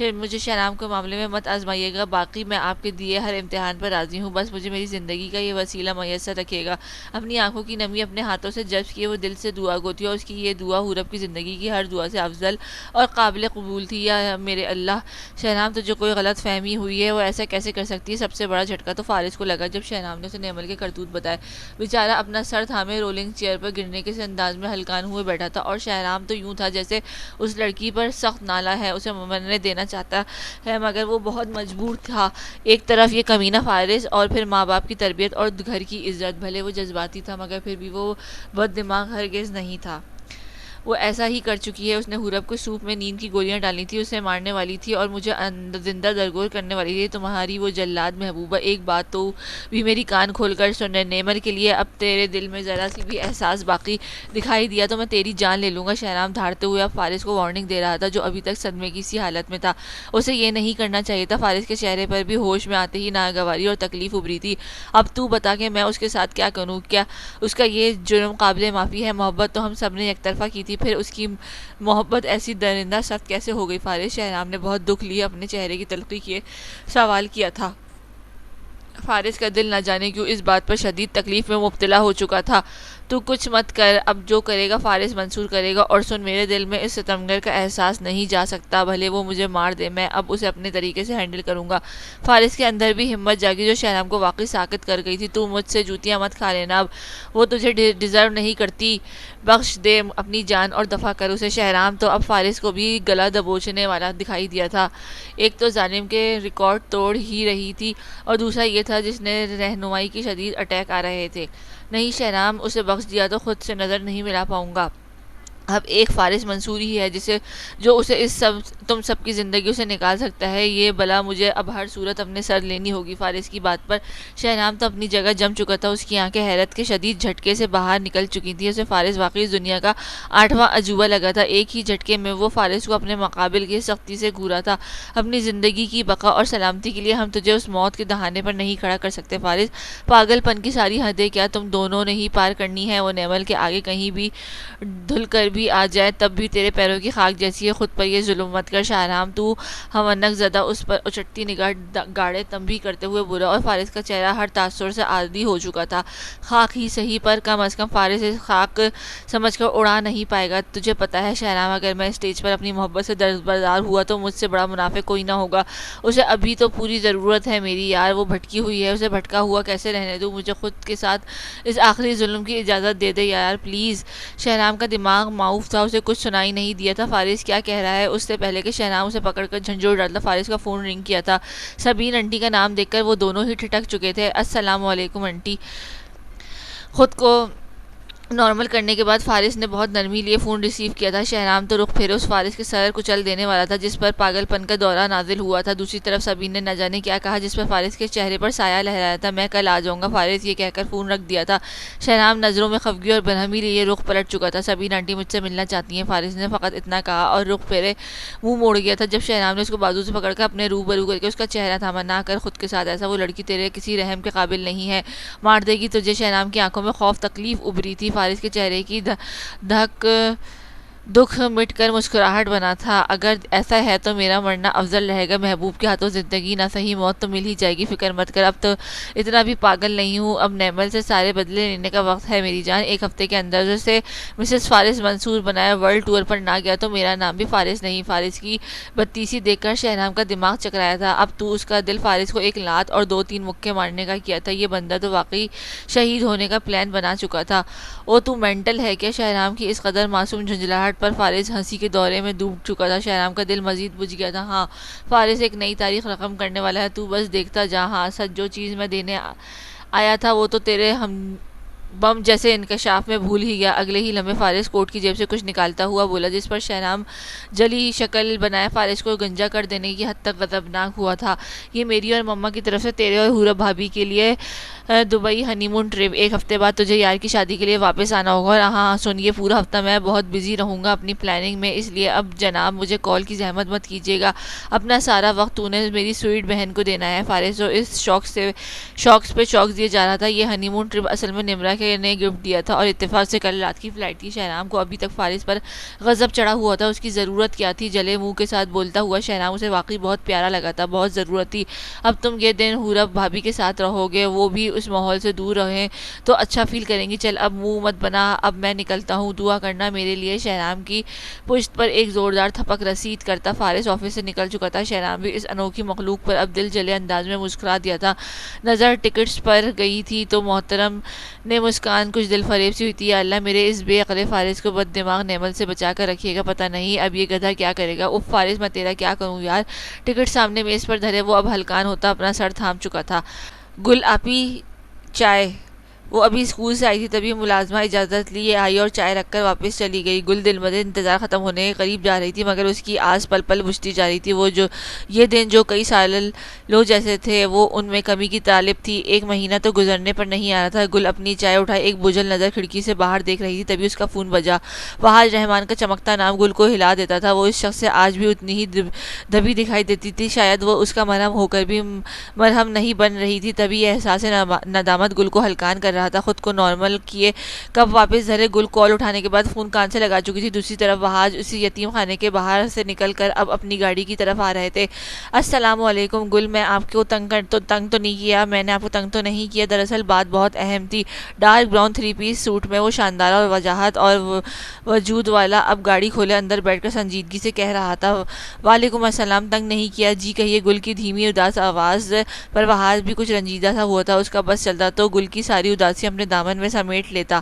مجھے شہنام کے معاملے میں مت آزمائیے گا، باقی میں آپ کے دیے ہر امتحان پر راضی ہوں، بس مجھے میری زندگی کا یہ وسیلہ میسر رکھے گا۔ اپنی آنکھوں کی نمی اپنے ہاتھوں سے جذب کیے وہ دل سے دعا گو تھی، اور اس کی یہ دعا حورب کی زندگی کی ہر دعا سے افضل اور قابل قبول تھی۔ یا میرے اللہ، شہنام تجھے کوئی غلط فہمی ہوئی ہے، وہ ایسا کیسے کر سکتی ہے؟ سب سے بڑا جھٹکا تو فارس کو لگا جب شہنام نے اسے نیمل کے کرتوت بتائے۔ بیچارہ اپنا سر تھامے رولنگ چیئر پر گرنے کے انداز میں ہلکان ہوئے بیٹھا تھا، اور شہنام تو یوں تھا جیسے اس لڑکی پر سخت نالا ہے، اسے مرنے دینا چاہتا ہے مگر وہ بہت مجبور تھا۔ ایک طرف یہ کمینہ فارس اور پھر ماں باپ کی تربیت اور گھر کی عزت، بھلے وہ جذباتی تھا مگر پھر بھی وہ بد دماغ ہرگز نہیں تھا۔ وہ ایسا ہی کر چکی ہے، اس نے حورب کو سوپ میں نیند کی گولیاں ڈالی تھی، اسے مارنے والی تھی اور مجھے زندہ درگور کرنے والی تھی۔ تمہاری وہ جلاد محبوبہ، ایک بات تو بھی میری کان کھول کر سن، نیمل کے لیے اب تیرے دل میں ذرا سی بھی احساس باقی دکھائی دیا تو میں تیری جان لے لوں گا۔ شہنام دھاڑتے ہوئے اب فارس کو وارننگ دے رہا تھا، جو ابھی تک صدمے کی سی حالت میں تھا۔ اسے یہ نہیں کرنا چاہیے تھا۔ فارس کے چہرے پر بھی ہوش میں آتے ہی ناگواری اور تکلیف ابھری تھی۔ اب تو بتا کہ میں اس کے ساتھ کیا کروں؟ کیا اس کا یہ جرم قابل معافی ہے؟ محبت تو ہم سب نے یک طرفہ کی تھی، پھر اس کی محبت ایسی درندہ سخت کیسے ہو گئی فارس؟ شہنام نے بہت دکھ لیے اپنے چہرے کی تلخی کیے سوال کیا تھا۔ فارس کا دل نہ جانے کیوں اس بات پر شدید تکلیف میں مبتلا ہو چکا تھا۔ تو کچھ مت کر، اب جو کرے گا فارس منصور کرے گا، اور سن، میرے دل میں اس ستمگر کا احساس نہیں جا سکتا، بھلے وہ مجھے مار دے، میں اب اسے اپنے طریقے سے ہینڈل کروں گا۔ فارس کے اندر بھی ہمت جاگی جو شہنام کو واقعی ساکت کر گئی تھی۔ تو مجھ سے جوتیاں مت کھا لینا، اب وہ تجھے ڈیزرو نہیں کرتی، بخش دے اپنی جان اور دفع کر اسے۔ شہنام تو اب فارس کو بھی گلا دبوچنے والا دکھائی دیا تھا، ایک تو ظالم کے ریکارڈ توڑ ہی رہی تھی اور دوسرا یہ تھا جس نے رہنمائی کی شدید اٹیک آ رہے تھے۔ نہیں شہنام، اسے بخش دیا تو خود سے نظر نہیں ملا پاؤں گا۔ اب ایک فارس منصور ہی ہے جو اسے تم سب کی زندگیوں سے نکال سکتا ہے۔ یہ بلا مجھے اب ہر صورت اپنے سر لینی ہوگی۔ فارس کی بات پر شہنام تو اپنی جگہ جم چکا تھا، اس کی آنکھیں حیرت کے شدید جھٹکے سے باہر نکل چکی تھیں۔ اسے فارس واقعی اس دنیا کا 8واں عجوبہ لگا تھا۔ ایک ہی جھٹکے میں وہ فارس کو اپنے مقابل کی سختی سے گھورا تھا۔ اپنی زندگی کی بقا اور سلامتی کے لیے ہم تجھے اس موت کے دہانے پر نہیں کھڑا کر سکتے فارس۔ پاگل پن کی ساری حدیں کیا تم دونوں نے ہی پار کرنی ہے؟ وہ نیمل کے آگے کہیں بھی دھل کر بھی آ جائے تب بھی تیرے پیروں کی خاک جیسی ہے، خود پر یہ ظلم مت کر شہنام۔ تو ہمنک زدہ اس پر اچٹتی نگاہ گاڑے تنبیہ کرتے ہوئے بولا، اور فارس کا چہرہ ہر تاثر سے عادی ہو چکا تھا۔ خاک ہی صحیح پر کم از کم فارس اس خاک سمجھ کر اڑا نہیں پائے گا۔ تجھے پتا ہے شہنام، اگر میں اسٹیج پر اپنی محبت سے دستبردار ہوا تو مجھ سے بڑا منافق کوئی نہ ہوگا۔ اسے ابھی تو پوری ضرورت ہے میری، یار وہ بھٹکی ہوئی ہے، اسے بھٹکا ہوا کیسے رہنے دوں؟ مجھے خود کے ساتھ اس آخری ظلم کی اجازت دے دے یار پلیز۔ شہنام کا دماغ معاف تھا، اسے کچھ سنائی نہیں دیا تھا فارس کیا کہہ رہا ہے۔ اس سے پہلے کہ شہنام اسے پکڑ کر جھنجھوڑ ڈالتا، فارس کا فون رنگ کیا تھا۔ سبین انٹی کا نام دیکھ کر وہ دونوں ہی ٹھٹک چکے تھے۔ السلام علیکم انٹی۔ خود کو نارمل کرنے کے بعد فارس نے بہت نرمی لیے فون ریسیو کیا تھا۔ شہنام تو رخ پھیرے اس فارس کے سر کچل دینے والا تھا جس پر پاگل پن کا دورہ نازل ہوا تھا۔ دوسری طرف سبین نے نہ جانے کیا کہا جس پر فارس کے چہرے پر سایہ لہرایا تھا۔ میں کل آ جاؤں گا فارس، یہ کہہ کر فون رکھ دیا تھا۔ شہنام نظروں میں خفگی اور برہمی لیے رخ پلٹ چکا تھا۔ سبین آنٹی مجھ سے ملنا چاہتی ہیں، فارس نے فقط اتنا کہا اور رخ پھیرے منہ موڑ گیا تھا۔ جب شہنام نے اس کو بازو سے پکڑ کر اپنے روبرو کر کے اس کا چہرہ تھاما، نہ کر خود کے ساتھ ایسا، وہ لڑکی تیرے کسی رحم کے قابل نہیں ہے، مار دے گی تجھے۔ شہنام کی آنکھوں میں خوف تکلیف ابھری تھی، فارس کے چہرے کی دھک دکھ مٹ کر مسکراہٹ بنا تھا۔ اگر ایسا ہے تو میرا مرنا افضل رہے گا، محبوب کے ہاتھوں زندگی نہ صحیح موت تو مل ہی جائے گی، فکر مت کر، اب تو اتنا بھی پاگل نہیں ہوں، اب نیمل سے سارے بدلے لینے کا وقت ہے میری جان۔ ایک ہفتے کے اندر سے مسز فارس منصور بنایا ورلڈ ٹور پر نہ گیا تو میرا نام بھی فارس نہیں۔ فارس کی بدتیسی دیکھ کر شہرام کا دماغ چکرایا تھا۔ اب تو اس کا دل فارس کو ایک لات اور 2-3 مکے مارنے کا کیا تھا، یہ بندہ تو واقعی شہید ہونے کا پلان بنا چکا تھا۔ او تو مینٹل ہے کیا؟ شہرام کی اس قدر معصوم جھنجھلاہٹ پر فارس ہنسی کے دورے میں ڈوب چکا تھا۔ شہرام کا دل مزید بجھ گیا تھا۔ ہاں، فارس ایک نئی تاریخ رقم کرنے والا ہے، تو بس دیکھتا جا۔ ہاں سچ، جو چیز میں دینے آیا تھا وہ تو تیرے ہم بم جیسے انکشاف میں بھول ہی گیا۔ اگلے ہی لمحے فارس کوٹ کی جیب سے کچھ نکالتا ہوا بولا، جس پر شہرام جلی شکل بنائے فارس کو گنجا کر دینے کی حد تک غضبناک ہوا تھا۔ یہ میری اور مما کی طرف سے تیرے اور حورب بھابی کے لیے دبئی ہنی مون ٹرپ، 1 ہفتے بعد تجھے یار کی شادی کے لیے واپس آنا ہوگا۔ اور ہاں سن، یہ پورا ہفتہ میں بہت بزی رہوں گا اپنی پلاننگ میں، اس لیے اب جناب مجھے کال کی زحمت مت کیجیے گا، اپنا سارا وقت تو نے میری سویٹ بہن کو دینا ہے۔ فارس جو اس شوقس پہ چوک دیا جا رہا تھا، یہ ہنی مون ٹرپ اصل میں نمرا کے نے گفٹ دیا تھا اور اتفاق سے کل رات کی فلائٹ تھی۔ شہرام کو ابھی تک فارس پر غضب چڑھا ہوا تھا، اس کی ضرورت کیا تھی؟ جلے منہ کے ساتھ بولتا ہوا شہرام اسے واقعی بہت پیارا لگا تھا، بہت ضرورت تھی۔ اب تم یہ دن حورب بھابی کے ساتھ رہو گے، وہ بھی اس ماحول سے دور رہیں تو اچھا فیل کریں گی۔ چل اب منہ مت بنا، اب میں نکلتا ہوں، دعا کرنا میرے لیے۔ شہرام کی پشت پر ایک زوردار تھپک رسید کرتا فارس آفس سے نکل چکا تھا۔ شہرام بھی اس انوکھی مخلوق پر اب دل جلے انداز میں مسکرا دیا تھا۔ نظر ٹکٹس پر گئی تھی تو محترم نے مسکان کچھ دل فریب سی ہوئی تھی۔ یا اللہ میرے اس بے عقل فارس کو بد دماغ نیمل سے بچا کر رکھیے گا، پتہ نہیں اب یہ گدھا کیا کرے گا۔ اف فارس، میں تیرا کیا کروں یار۔ ٹکٹ سامنے میز پر دھرے وہ اب ہلکان ہوتا اپنا سر تھام چکا تھا۔ گل آپی چائے؟ وہ ابھی اسکول سے آئی تھی تبھی ملازمہ اجازت لیے آئی اور چائے رکھ کر واپس چلی گئی۔ گل دل مدد انتظار ختم ہونے کے قریب جا رہی تھی، مگر اس کی آس پل پل بجھتی جا رہی تھی۔ وہ جو یہ دن جو کئی سالوں جیسے تھے، وہ ان میں کمی کی طالب تھی۔ 1 مہینہ تو گزرنے پر نہیں آ رہا تھا۔ گل اپنی چائے اٹھائے ایک بجھل نظر کھڑکی سے باہر دیکھ رہی تھی، تبھی اس کا فون بجا۔ وحاج رحمان کا چمکتا نام گل کو ہلا دیتا تھا۔ وہ اس شخص سے آج بھی اتنی ہی دبی دکھائی دیتی تھی، شاید وہ اس کا مرہم ہو کر بھی مرہم نہیں بن رہی تھی۔ تبھی یہ احساس ندامت گل کو ہلکان کر رہا تھا۔ خود کو نارمل کیے کب واپس دھرے، گل کال اٹھانے کے بعد فون کان سے لگا چکی تھی۔ دوسری طرف وحاج اسی یتیم خانے کے باہر سے نکل کر اب اپنی گاڑی کی طرف آ رہے تھے۔ السلام علیکم گل، میں آپ کو تنگ تو نہیں کیا؟ میں نے آپ کو تنگ تو نہیں کیا، دراصل بات بہت اہم تھی۔ ڈارک براؤن 3 پیس سوٹ میں وہ شاندار اور وجاہت اور وجود والا اب گاڑی کھولے اندر بیٹھ کر سنجیدگی سے کہہ رہا تھا، وعلیکم السلام، تنگ نہیں کیا؟ جی کہیے۔ گل کی دھیمی اداس آواز پر وحاج بھی کچھ رنجیدہ سا ہوا تھا۔ اس کا بس چلتا تو گل کی ساری اداسی اپنے دامن میں سمیٹ لیتا۔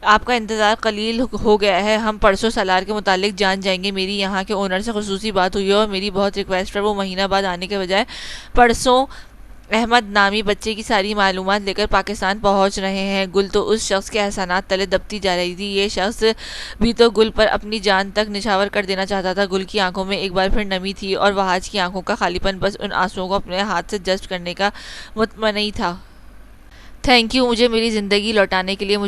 آپ کا انتظار قلیل ہو گیا ہے، ہم پرسوں سالار کے متعلق جان جائیں گے۔ میری یہاں کے اونر سے خصوصی بات ہوئی ہے اور میری بہت ریکویسٹ پر وہ مہینہ بعد آنے کے بجائے پرسوں احمد نامی بچے کی ساری معلومات لے کر پاکستان پہنچ رہے ہیں۔ گل تو اس شخص کے احسانات تلے دبتی جا رہی تھی۔ یہ شخص بھی تو گل پر اپنی جان تک نچھاور کر دینا چاہتا تھا۔ گل کی آنکھوں میں ایک بار پھر نمی تھی اور وحاج کی آنکھوں کا خالی پن بس ان آنسوؤں کو اپنے ہاتھ سے جذب کرنے کا متمنی تھا۔ تھینک یو، مجھے میری زندگی لوٹانے کے لیے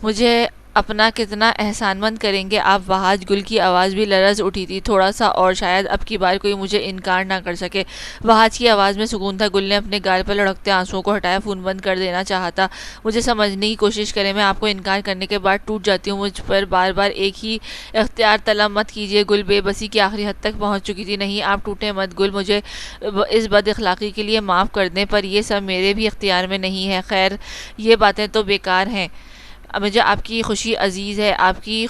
مجھے اپنا کتنا احسان مند کریں گے آپ وحاج؟ گل کی آواز بھی لرز اٹھی تھی، تھوڑا سا اور شاید اب کی بار کوئی مجھے انکار نہ کر سکے۔ وحاج کی آواز میں سکون تھا۔ گل نے اپنے گال پر لڑکتے آنسوؤں کو ہٹایا، فون بند کر دینا چاہتا۔ مجھے سمجھنے کی کوشش کریں، میں آپ کو انکار کرنے کے بعد ٹوٹ جاتی ہوں، مجھ پر بار بار ایک ہی اختیار طلب مت کیجیے۔ گل بے بسی کی آخری حد تک پہنچ چکی تھی۔ نہیں، آپ ٹوٹے مت گل، مجھے اس بد اخلاقی کے لیے معاف کر دیں، پر یہ سب میرے بھی اختیار میں نہیں ہے۔ خیر، یہ باتیں تو بیکار ہیں، مجھے آپ کی خوشی عزیز ہے، آپ کی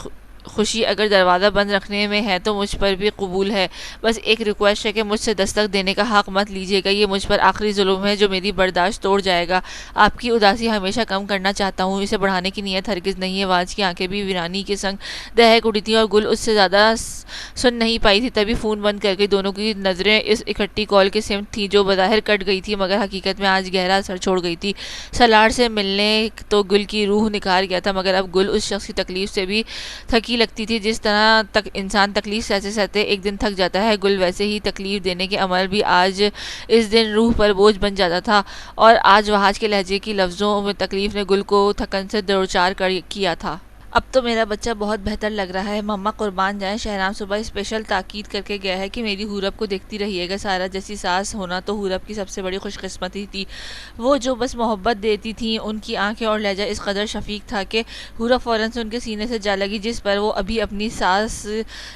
خوشی اگر دروازہ بند رکھنے میں ہے تو مجھ پر بھی قبول ہے۔ بس ایک ریکویسٹ ہے کہ مجھ سے دستک دینے کا حق مت لیجیے گا، یہ مجھ پر آخری ظلم ہے جو میری برداشت توڑ جائے گا۔ آپ کی اداسی ہمیشہ کم کرنا چاہتا ہوں، اسے بڑھانے کی نیت ہرگز نہیں ہے۔ وحاج کی آنکھیں بھی ویرانی کے سنگ دہک اٹھی تھیں اور گل اس سے زیادہ سن نہیں پائی تھی، تبھی فون بند کر گئی۔ دونوں کی نظریں اس اکٹھی کال کے سمت تھیں جو بظاہر کٹ گئی تھی مگر حقیقت میں آج گہرا اثر چھوڑ گئی تھی۔ سالار سے ملنے تو گل کی روح نکھار گیا تھا، مگر اب گل اس شخص کی تکلیف سے بھی تھکی لگتی تھی۔ جس طرح انسان تکلیف سہتے سہتے ایک دن تھک جاتا ہے، گل ویسے ہی تکلیف دینے کے عمل بھی آج اس دن روح پر بوجھ بن جاتا تھا، اور آج وحاج کے لہجے کی لفظوں میں تکلیف نے گل کو تھکن سے دوچار کیا تھا۔ اب تو میرا بچہ بہت بہتر لگ رہا ہے، مما قربان جائیں۔ شہرام صبح اسپیشل تاکید کر کے گیا ہے کہ میری حورب کو دیکھتی رہیے گا، سارا جیسی ساس ہونا تو حورب کی سب سے بڑی خوش قسمتی تھی۔ وہ جو بس محبت دیتی تھیں، ان کی آنکھیں اور لہجہ اس قدر شفیق تھا کہ حورب فوراً سے ان کے سینے سے جا لگی، جس پر وہ ابھی اپنی ساس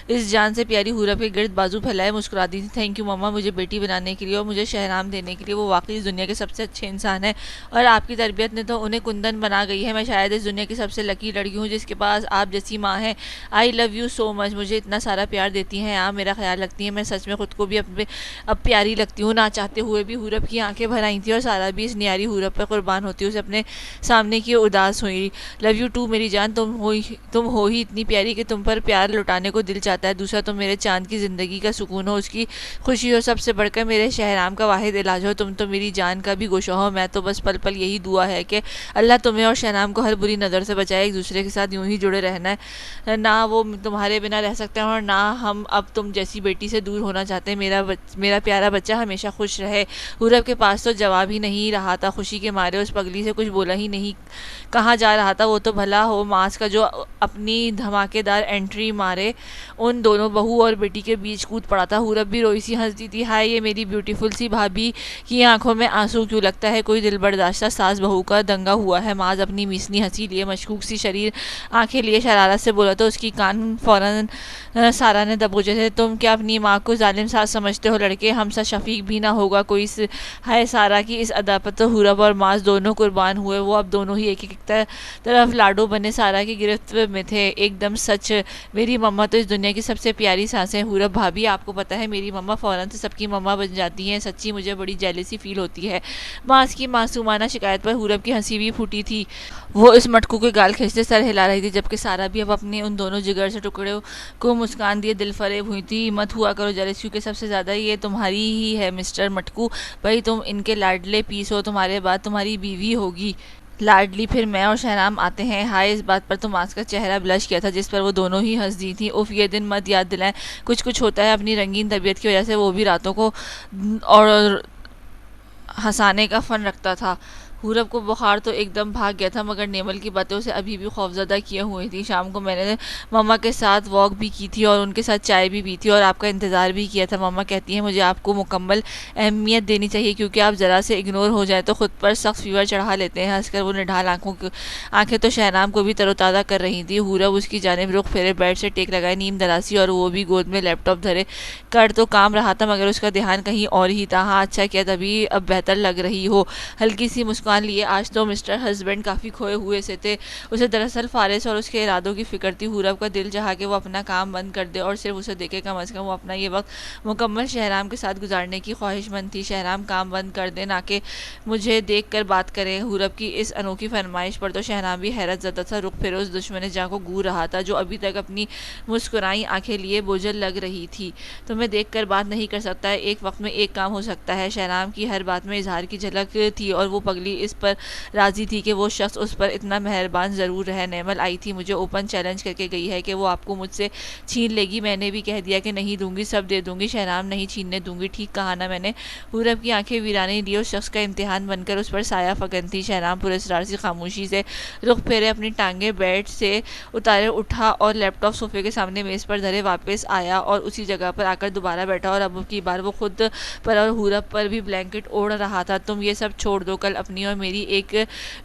اس جان سے پیاری حورب کے گرد بازو پھیلائے مسکرا دی تھی۔ تھینک یو مما، مجھے بیٹی بنانے کے لیے اور مجھے شہرام دینے کے لیے۔ وہ واقعی اس دنیا کے سب سے اچھے انسان ہیں اور آپ کی تربیت نے تو انہیں کندن بنا گئی ہے۔ میں شاید اس دنیا کی سب سے لکی لڑکی ہوں جس کے پاس آپ جیسی ماں ہے۔ آئی لو یو سو مچ، مجھے اتنا سارا پیار دیتی ہیں آپ، میرا خیال رکھتی ہیں۔ میں سچ میں خود کو بھی اب پیاری لگتی ہوں۔ نہ چاہتے ہوئے بھی حورب کی آنکھیں بھر آئی تھی اور سارا بھی اس نیاری حورب پر قربان ہوتی اسے اپنے سامنے کی اداس ہوئی۔ لو یو ٹو میری جان، تم ہو ہی اتنی پیاری کہ تم پر پیار لٹانے کو دل چاہتا ہے۔ دوسرا تم میرے چاند کی زندگی کا سکون ہو، اس کی خوشی ہو، سب سے بڑھ کر میرے شہرام کا واحد علاج ہو۔ تم تو میری جان کا بھی گوشہ ہو۔ میں تو بس پل پل یہی دعا ہے کہ اللہ تمہیں اور شہرام کو ہر بری نظر سے بچائے۔ ایک دوسرے کے ساتھ یوں ہی جڑے رہنا ہے، نہ وہ تمہارے بنا رہ سکتے ہیں اور نہ ہم اب تم جیسی بیٹی سے دور ہونا چاہتے ہیں۔ میرا پیارا بچہ ہمیشہ خوش رہے۔ حورب کے پاس تو جواب ہی نہیں رہا تھا، خوشی کے مارے اس پگلی سے کچھ بولا ہی نہیں کہاں جا رہا تھا۔ وہ تو بھلا ہو ماس کا جو اپنی دھماکے دار انٹری مارے ان دونوں بہو اور بیٹی کے بیچ کود پڑا تھا۔ حورب بھی روئی سی ہنستی تھی، ہائے یہ میری بیوٹیفل سی بھابھی کی آنکھوں میں آنسو کیوں، لگتا ہے کوئی دل برداشتہ ساس بہو کا دنگا ہوا ہے۔ ماز اپنی میسنی ہنسی لیے مشکوک سی شریر آنکھیں لیے شرارت سے بولا تو اس کی کان فوراً سارا نے دبوچے تھے۔ تم کیا اپنی ماں کو ظالم ساس سمجھتے ہو لڑکے؟ ہم سا شفیق بھی نہ ہوگا کوئی؟ ہائے سارا کی اس ادا پر تو حورب اور ماس دونوں قربان ہوئے۔ وہ اب دونوں ہی ایک طرف لاڈو بنے سارا کی گرفت میں تھے۔ ایک دم سچ، میری مما تو اس دنیا کی سب سے پیاری سانس ہے۔ حورب بھابھی آپ کو پتا ہے میری مما فوراً سے سب کی مما بن جاتی ہیں، سچی مجھے بڑی جیلسی فیل ہوتی ہے۔ ماس کی معصومانہ شکایت پر حورب کی ہنسی بھی پھوٹی تھی۔ وہ اس مٹکو کے گال کھینچتے سر ہلا رہی تھی، جبکہ سارا بھی اب اپنے ان دونوں جگر سے ٹکڑوں کو مسکان دیے دل فریب ہوئی تھی۔ مت ہوا کرو جیلس، کیونکہ سب سے زیادہ یہ تمہاری ہی ہے مسٹر مٹکو، بھائی تم ان کے لاڈلے پیس ہو، تمہارے بعد تمہاری بیوی ہوگی لاڈلی، پھر میں اور شہرام آتے ہیں۔ ہائے اس بات پر تو ماس کا چہرہ بلش کیا تھا، جس پر وہ دونوں ہی ہنس دی تھیں۔ اف یہ دن مت یاد دلائیں، کچھ ہوتا ہے اپنی رنگین طبیعت کی وجہ سے وہ بھی راتوں کو اور ہنسانے کا فن رکھتا تھا۔ حورب کو بخار تو ایک دم بھاگ گیا تھا، مگر نیمل کی باتیں اسے ابھی بھی خوفزدہ کیے ہوئی تھی۔ شام کو میں نے مما کے ساتھ واک بھی کی تھی اور ان کے ساتھ چائے بھی پی تھی اور آپ کا انتظار بھی کیا تھا۔ مما کہتی ہیں مجھے آپ کو مکمل اہمیت دینی چاہیے، کیونکہ آپ ذرا سے اگنور ہو جائیں تو خود پر سخت فیور چڑھا لیتے ہیں۔ ہنس کر وہ نڈھال آنکھیں تو شہرام کو بھی تر و تازہ کر رہی تھی۔ حورب اس کی جانب رخ پھیرے بیڈ سے ٹیک لگائے نیم دراسی، اور وہ بھی گود میں لیپ ٹاپ دھرے کر تو کام رہا تھا، مگر اس کا دھیان کہیں اور ہی تھا۔ ہاں اچھا کیا، تبھی اب بہتر لگ رہی ہو۔ ہلکی سی مسکان لیے، آج تو مسٹر ہسبینڈ کافی کھوئے ہوئے سے تھے۔ اسے دراصل فارس اور اس کے ارادوں کی فکر تھی۔ حورب کا دل چاہا کہ وہ اپنا کام بند کر دے اور صرف اسے دیکھے، کم از کم وہ اپنا یہ وقت مکمل شہرام کے ساتھ گزارنے کی خواہش مند تھی۔ شہرام کام بند کر دے، نہ کہ مجھے دیکھ کر بات کرے۔ حورب کی اس انوکھی فرمائش پر تو شہرام بھی حیرت زدہ تھا، رخ پھر اس دشمن جاں کو گور رہا تھا جو ابھی تک اپنی مسکرائی آنکھیں لیے بوجھل لگ رہی تھی۔ تمہیں دیکھ کر بات نہیں کر سکتا ہے، ایک وقت میں ایک کام ہو سکتا ہے۔ شہرام کی ہر بات میں اظہار کی جھلک تھی اور وہ پگلی اس پر راضی تھی کہ وہ شخص اس پر اتنا مہربان ضرور رہے۔ نیمل آئی تھی، مجھے اوپن چیلنج کر کے گئی ہے کہ وہ آپ کو مجھ سے چھین لے گی۔ میں نے بھی کہہ دیا کہ نہیں دوں گی، سب دے دوں گی، شہرام نہیں چھیننے دوں گی، ٹھیک کہا نا میں نے؟ حورب کی آنکھیں ویرانے لیے اس شخص کا امتحان بن کر اس پر سایہ فکن تھی۔ شہرام پراسرار سی خاموشی سے رخ پھیرے، اپنی ٹانگیں بیڈ سے اتارے اٹھا اور لیپ ٹاپ صوفے کے سامنے میز پر دھرے واپس آیا اور اسی جگہ پر آ کر دوبارہ بیٹھا، اور اب کی بار وہ خود پر اور حورب پر بھی بلینکٹ اوڑھ رہا تھا۔ تم یہ سب چھوڑ دو، کل اپنی اور میری ایک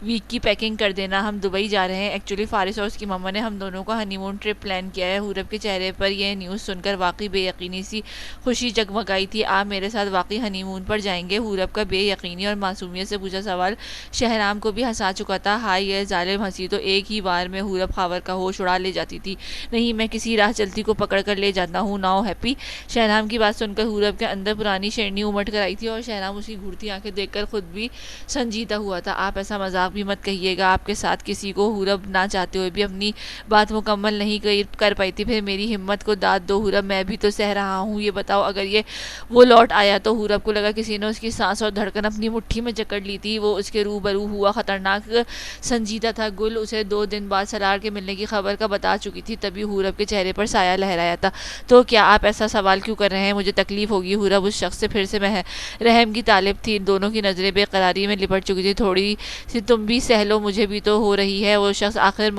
ویک کی پیکنگ کر دینا، ہم دبئی جا رہے ہیں۔ ایکچولی فارس اور اس کی مما نے ہم دونوں کا ہنی مون ٹرپ پلان کیا ہے۔ حورب کے چہرے پر یہ نیوز سن کر واقعی بے یقینی سی خوشی جگمگائی تھی۔ آپ میرے ساتھ واقعی ہنی مون پر جائیں گے؟ حورب کا بے یقینی اور معصومیت سے پوچھا سوال شہرام کو بھی ہنسا چکا تھا۔ ہائے یہ ظالم ہنسی تو ایک ہی بار میں حورب خاور کا ہوش اڑا لے جاتی تھی۔ نہیں، میں کسی راہ چلتی کو پکڑ کر لے جاتا ہوں، ناؤ ہیپی۔ شہرام کی بات سن کر حورب کے اندر پرانی شیرنی امٹ کر آئی تھی اور شہرام اس کی گھورتی آنکھیں دیکھ کر خود بھی سنجیدہ ہوا تھا۔ آپ ایسا مذاق بھی مت کہیے گا، آپ کے ساتھ کسی کو حورب نہ چاہتے ہوئے بھی اپنی بات مکمل نہیں کر پائی تھی۔ پھر میری ہمت کو داد دو حورب، میں بھی تو سہ رہا ہوں۔ یہ بتاؤ اگر یہ وہ لوٹ آیا تو؟ حورب کو لگا کسی نے اس کی سانس اور دھڑکن اپنی مٹھی میں جکڑ لی تھی۔ وہ اس کے روبرو ہوا، خطرناک سنجیدہ تھا۔ گل اسے 2 دن بعد سرار کے ملنے کی خبر کا بتا چکی تھی، تبھی حورب کے چہرے پر سایہ لہرایا تھا۔ تو کیا آپ ایسا سوال کیوں کر رہے ہیں؟ مجھے تکلیف ہوگی۔ حورب اس شخص سے پھر سے رحم کی طالب تھی، دونوں کی نظریں بے قراری میں لپٹ چکی چکی تھی، تھوڑی سی تم بھی سہ لو، مجھے بھی تو ہو رہی ہے۔ وہ شخص آخر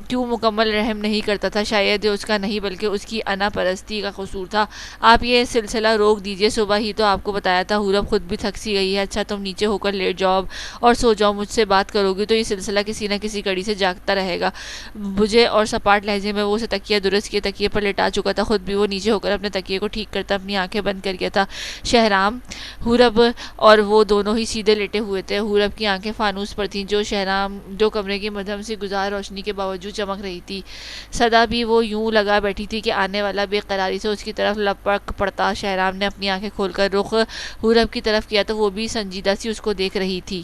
کیوں مکمل رحم نہیں کرتا تھا؟ شاید یہ اس کا نہیں بلکہ اس کی انا پرستی کا قصور تھا۔ آپ یہ سلسلہ روک دیجئے، صبح ہی تو آپ کو بتایا تھا، حورب خود بھی تھک سی گئی ہے۔ اچھا تم نیچے ہو کر لیٹ جاؤ اور سو جاؤ، مجھ سے بات کرو گی تو یہ سلسلہ کسی نہ کسی کڑی سے جاگتا رہے گا۔ بجھے اور سپاٹ لہجے میں وہ اسے تکیہ درست کیے تکیے پر لٹا چکا تھا، خود بھی وہ نیچے ہو کر اپنے تکیے کو ٹھیک کرتا اپنی آنکھیں بند کر گیا تھا۔ شہرام، حورب اور وہ دونوں ہی سیدھے لیٹے ہوئے تھے۔ حورب کی آنکھیں فانوس پر تھیں جو کمرے کی مدھم سی گزار روشنی کے باوجود چمک رہی تھی۔ صدا بھی وہ یوں لگا بیٹھی تھی کہ آنے والا بے قراری سے اس کی طرف لپک پڑتا۔ شہرام نے اپنی آنکھیں کھول کر رخ حورب کی طرف کیا تو وہ بھی سنجیدہ سی اس کو دیکھ رہی تھی۔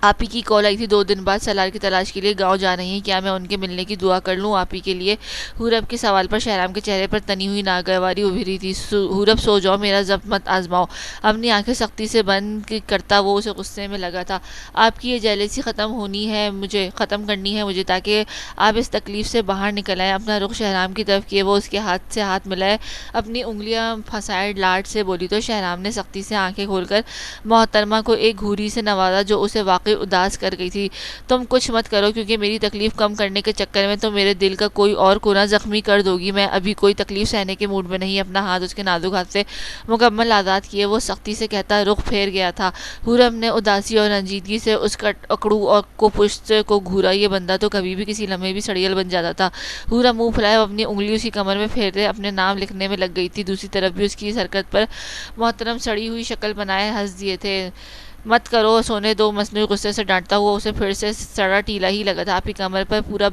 آپی کی کال آئی تھی 2 دن بعد، سالار کی تلاش کے لیے گاؤں جا رہی ہیں، کیا میں ان کے ملنے کی دعا کر لوں آپی کے لیے؟ حورب کے سوال پر شہرام کے چہرے پر تنی ہوئی ناگواری ابھری تھی۔ حورب سو جاؤ، میرا ضبط مت آزماؤ۔ اپنی آنکھیں سختی سے بند کرتا وہ اسے غصے میں لگا تھا۔ آپ کی یہ جیلیسی ختم کرنی ہے مجھے، تاکہ آپ اس تکلیف سے باہر نکل آئیں۔ اپنا رخ شہرام کی طرف کیے وہ اس کے ہاتھ سے ہاتھ ملائے اپنی انگلیاں پھنسائے لاڈ سے بولی تو شہرام نے سختی سے آنکھیں کھول کر محترمہ کو ایک گھوری سے نوازا جو اسے واقعی اداس کر گئی تھی۔ تم کچھ مت کرو، کیونکہ میری تکلیف کم کرنے کے چکر میں تم میرے دل کا کوئی اور کونا زخمی کر دو گی۔ میں ابھی کوئی تکلیف سہنے کے موڈ میں نہیں۔ اپنا ہاتھ اس کے نازک ہاتھ سے مکمل آزاد کیے وہ سختی سے کہتا رخ پھیر گیا تھا۔ حورب نے اداسی اور رنجیدگی سے اس کا اکڑو کو پشت کو گھورا۔ یہ بندہ تو کبھی بھی کسی لمحے بھی سڑیل بن جاتا تھا۔ حورب منہ پھلائے اپنی انگلی اس کی کمر میں پھیرے اپنے نام لکھنے میں لگ گئی تھی۔ دوسری طرف بھی اس کی اس حرکت پر محترم سڑی ہوئی شکل بنائے ہنس دیے تھے۔ مت کرو، سونے دو، مصنوعی غصے سے ڈانٹتا ہوا اسے پھر سے سڑا ٹیلا ہی لگا تھا۔ آپ کی کمر تو پورا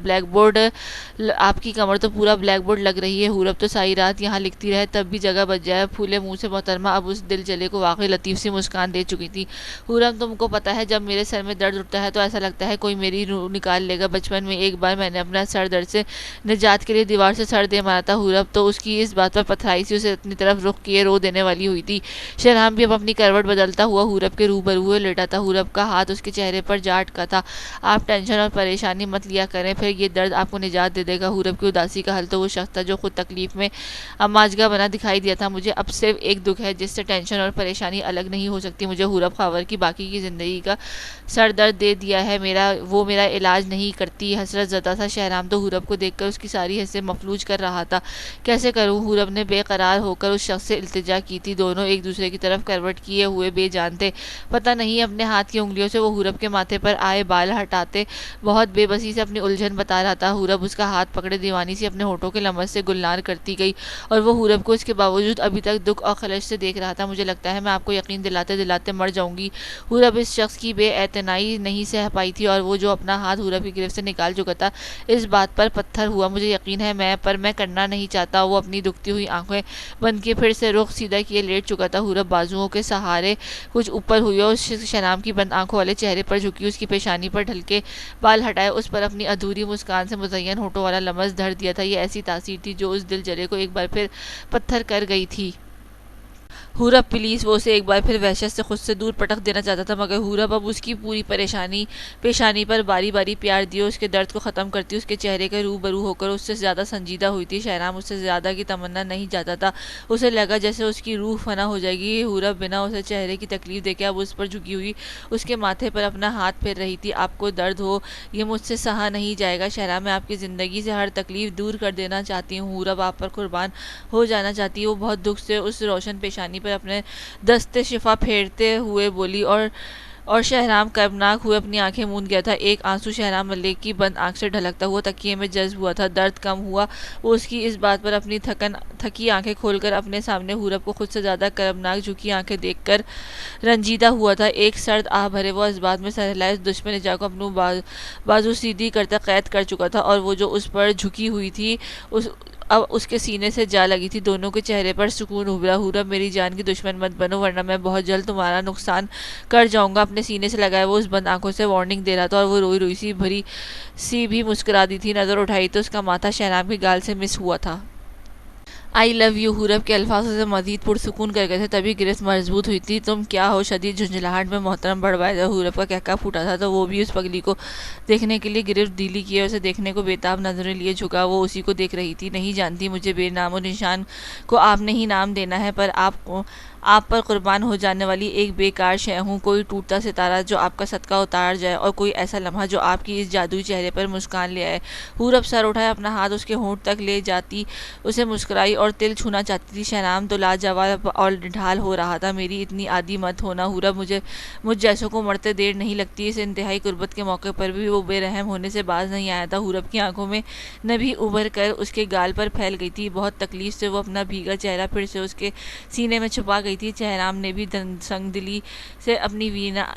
بلیک بورڈ لگ رہی ہے۔ حورب تو ساری رات یہاں لکھتی رہے تب بھی جگہ بچ جائے۔ پھولے منہ سے محترمہ اب اس دل جلے کو واقعی لطیف سی مسکان دے چکی تھی۔ حورب تم کو پتہ ہے جب میرے سر میں درد اٹھتا ہے تو ایسا لگتا ہے کوئی میری روح نکال لے گا۔ بچپن میں ایک بار میں نے اپنا سر درد سے نجات کے لیے دیوار سے سر دے مارا تھا۔ حورب تو اس کی اس بات پر پتھرائی سی اسے اپنی طرف رخ کیے رو دینے والی ہوئی تھی۔ شہرام بھی اب اپنی کروٹ بدلتا ہوا حورب کے روبرو لیٹا تھا۔ حورب کا ہاتھ اس کے چہرے پر جا اٹکا تھا۔ آپ ٹینشن اور پریشانی مت لیا کریں، پھر یہ درد آپ کو نجات دے دے گا۔ حورب کی اداسی کا حل تو وہ شخص تھا جو خود تکلیف میں اماجگا بنا دکھائی دیا تھا۔ مجھے اب صرف ایک دکھ ہے جس سے ٹینشن اور پریشانی الگ نہیں ہو سکتی۔ مجھے حورب خاور کی باقی کی زندگی کا سر درد دے دیا ہے، وہ میرا علاج نہیں کرتی۔ حسرت زدہ تھا شہرام تو حورب کو دیکھ کر اس کی ساری حسیں مفلوج کر رہا تھا۔ کیسے کروں؟ حورب نے بے قرار ہو کر اس شخص سے التجا کی تھی۔ دونوں ایک دوسرے کی طرف کروٹ کیے ہوئے بے جان تھے۔ پتہ نہیں اپنے ہاتھ کی انگلیوں سے وہ حورب کے ماتھے پر آئے بال ہٹاتے بہت بے بسی سے اپنی الجھن بتا رہا تھا۔ حورب اس کا ہاتھ پکڑے دیوانی سی اپنے ہونٹوں کے لمس سے گلنار کرتی گئی اور وہ حورب کو اس کے باوجود ابھی تک دکھ اور خلش سے دیکھ رہا تھا۔ مجھے لگتا ہے میں آپ کو یقین دلاتے دلاتے مر جاؤں گی۔ حورب اس شخص کی بے اعتنائی نہیں سہ پائی تھی اور وہ جو اپنا ہاتھ حورب کی گرفت سے نکال چکا تھا اس بات پر پتھر ہوا۔ مجھے یقین ہے پر میں کرنا نہیں چاہتا۔ وہ اپنی دکھتی ہوئی آنکھیں بند کیے پھر سے رخ سیدھا کیے لیٹ چکا تھا۔ حورب بازوؤں کے سہارے کچھ اوپر ہوئی اور شہرام کی بند آنکھوں والے چہرے پر جھکی، اس کی پیشانی پر ڈھلکے بال ہٹائے اس پر اپنی ادھوری مسکان سے مزین ہونٹوں والا لمس دھر دیا تھا۔ یہ ایسی تاثیر تھی جو اس دل جلے کو ایک بار پھر پتھر کر گئی تھی۔ حورب پلیز، وہ اسے ایک بار پھر وحشت سے خود سے دور پٹک دینا چاہتا تھا، مگر حورب اب اس کی پوری پیشانی پر باری باری پیار دیے اس کے درد کو ختم کرتی اس کے چہرے کے روبرو ہو کر اس سے زیادہ سنجیدہ ہوئی تھی۔ شہرام اس سے زیادہ کی تمنا نہیں چاہتا تھا۔ اسے لگا جیسے اس کی روح فنا ہو جائے گی۔ حورب بنا اسے چہرے کی تکلیف دیکھے اب اس پر جھکی ہوئی اس کے ماتھے پر اپنا ہاتھ پھیر رہی تھی۔ آپ کو درد ہو، یہ مجھ سے سہا نہیں جائے گا شہرام، میں آپ کی زندگی سے ہر تکلیف دور کر دینا چاہتی ہوں۔ حورب آپ پر قربان ہو جانا چاہتی ہے، وہ بہت دکھ سے اس روشن پیشانی پر اپنے دست شفا پھیرتے ہوئے بولی اور شہرام کربناک ہوئے اپنی آنکھیں موند گیا تھا۔ ایک آنسو شہرام ملک کی بند آنکھ سے ڈھلکتا ہوا تکیے میں جذب ہوا تھا۔ درد کم ہوا وہ اس کی اس بات پر اپنی تھکی آنکھیں کھول کر اپنے سامنے حورب کو خود سے زیادہ کربناک جھکی آنکھیں دیکھ کر رنجیدہ ہوا تھا۔ ایک سرد آہ بھرے وہ اس بات میں سر ہلائے اس دشمن نجا کو اپنی بازو سیدھی کرتا قید کر چکا تھا اور وہ جو اس پر جھکی ہوئی تھی اب اس کے سینے سے جا لگی تھی۔ دونوں کے چہرے پر سکون ابھرا۔ حورب میری جان کی دشمن مت بنو ورنہ میں بہت جلد تمہارا نقصان کر جاؤں گا۔ اپنے سینے سے لگائے وہ اس بند آنکھوں سے وارننگ دے رہا تھا اور وہ روئی روئی سی بھری سی بھی مسکرا دی تھی۔ نظر اٹھائی تو اس کا ماتھا شہرام کے گال سے مس ہوا تھا۔ آئی لو یو حورب کے الفاظ سے مزید پرسکون کر گئے تھے، تبھی گرفت مضبوط ہوئی تھی۔ تم کیا ہو؟ شدید جھنجھلاہٹ میں محترم بڑھوائے حورب کا کہکا پھوٹا تھا تو وہ بھی اس پگلی کو دیکھنے کے لیے گرفت ڈھیلی کیے اسے دیکھنے کو بےتاب نظریں لیے جھکا وہ اسی کو دیکھ رہی تھی۔ نہیں جانتی، مجھے بے نام و نشان کو آپ نے ہی نام دینا ہے، پر آپ پر قربان ہو جانے والی ایک بیکار شے ہوں، کوئی ٹوٹتا ستارہ جو آپ کا صدقہ اتار جائے، اور کوئی ایسا لمحہ جو آپ کی اس جادوئی چہرے پر مسکان لے آئے۔ حورب سر اٹھائے، اپنا ہاتھ اس کے ہونٹ تک لے جاتی اسے مسکرائی اور دل چھونا چاہتی تھی۔ شہنام تو لاجواب اور ڈھال ہو رہا تھا۔ میری اتنی عادی مت ہونا حورب، مجھ جیسوں کو مرتے دیر نہیں لگتی۔ اس انتہائی قربت کے موقع پر بھی وہ بے رحم ہونے سے باز نہیں آیا تھا۔ حورب کی آنکھوں میں نبھی ابھر کر اس کے گال پر پھیل گئی تھی۔ بہت تکلیف سے وہ اپنا بھیگا چہرہ پھر سے اس کے سینے میں چھپا گئی تھی۔ شہنام نے بھی سنگ دلی سے اپنی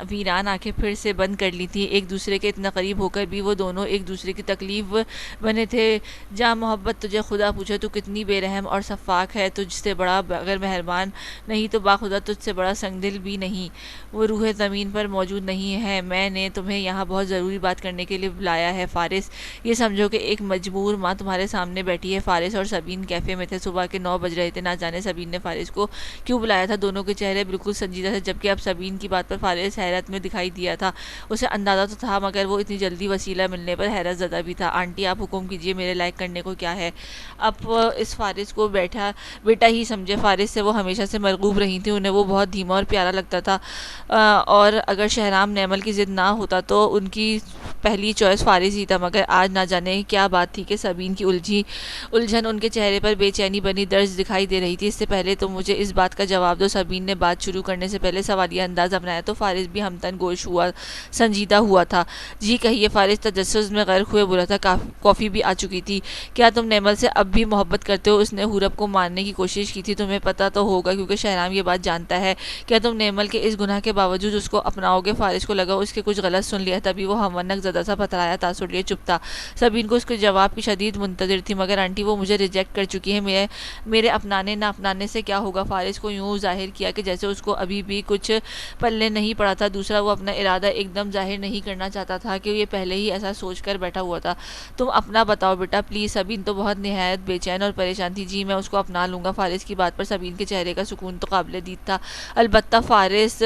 ویران آنکھیں پھر سے بند کر لی تھی۔ ایک دوسرے کے اتنا قریب ہو کر بھی وہ دونوں ایک دوسرے کی تکلیف بنے تھے۔ جاں محبت، تجھے خدا پوچھے تو کتنی بے رحم اور شفاق ہے، تجھ سے بڑا اگر مہربان نہیں تو باخدا تجھ سے بڑا سنگ دل بھی نہیں۔ وہ روح زمین پر موجود نہیں ہے۔ میں نے تمہیں یہاں بہت ضروری بات کرنے کے لیے بلایا ہے فارس۔ یہ سمجھو کہ ایک مجبور ماں تمہارے سامنے بیٹھی ہے۔ فارس اور سبین کیفے میں تھے۔ صبح کے 9 بج رہے تھے۔ نہ جانے سبین نے فارس کو کیوں بلایا تھا۔ دونوں کے چہرے بالکل سنجیدہ تھے، جبکہ اب سبین کی بات پر فارس حیرت میں دکھائی دیا تھا۔ اسے اندازہ تو تھا، مگر وہ اتنی جلدی وسیلہ ملنے پر حیرت زدہ بھی تھا۔ آنٹی آپ حکم کیجیے، میرے لائق کرنے کو کیا ہے؟ اب اس فارس کو بیٹا ہی سمجھے۔ فارس سے وہ ہمیشہ سے مرغوب رہی تھی، انہیں وہ بہت دھیما اور پیارا لگتا تھا، اور اگر شہنام نیمل کی ضد نہ ہوتا تو ان کی پہلی چوائس فارس ہی تھا۔ مگر آج نہ جانے کیا بات تھی کہ سبین کی الجھن ان کے چہرے پر بے چینی بنی درج دکھائی دے رہی تھی۔ اس سے پہلے تو مجھے اس بات کا جواب دو، سبین نے بات شروع کرنے سے پہلے سوالیہ انداز اپنایا تو فارس بھی ہمتن گوش ہوا، سنجیدہ ہوا تھا۔ جی کہیے۔ فارس تجسس میں غرق ہوئے بولا تھا۔ کافی بھی آ چکی تھی۔ کیا تم نیمل سے اب بھی محبت کرتے ہو؟ اس نے حورب کو ماننے کی کوشش کی تھی۔ تمہیں پتہ تو ہوگا کیونکہ شہنام یہ بات جانتا ہے۔ کیا تم نیمل کے اس گناہ کے باوجود اس کو اپناؤ گے؟ فارس کو لگا اس کے کچھ غلط سن لیا، تبھی وہ ہم ونک زدہ سا پترایا تاثر لیے چپ تھا۔ سبین کو اس کے جواب کی شدید منتظر تھی۔ مگر آنٹی وہ مجھے ریجیکٹ کر چکی ہے، میرے اپنانے نہ اپنانے سے کیا ہوگا؟ فارس کو یوں ظاہر کیا کہ جیسے اس کو ابھی بھی کچھ پلے نہیں پڑا تھا۔ دوسرا، وہ اپنا ارادہ ایک دم ظاہر نہیں کرنا چاہتا تھا کہ یہ پہلے ہی ایسا سوچ کر بیٹھا ہوا تھا۔ تم اپنا بتاؤ بیٹا پلیز۔ سبین تو بہت نہایت بے چین اور پریشان تھی۔ جی میں اس کو اپنا لوں گا۔ فارس کی بات پر سبین کے چہرے کا سکون تو قابل دید تھا، البتہ فارس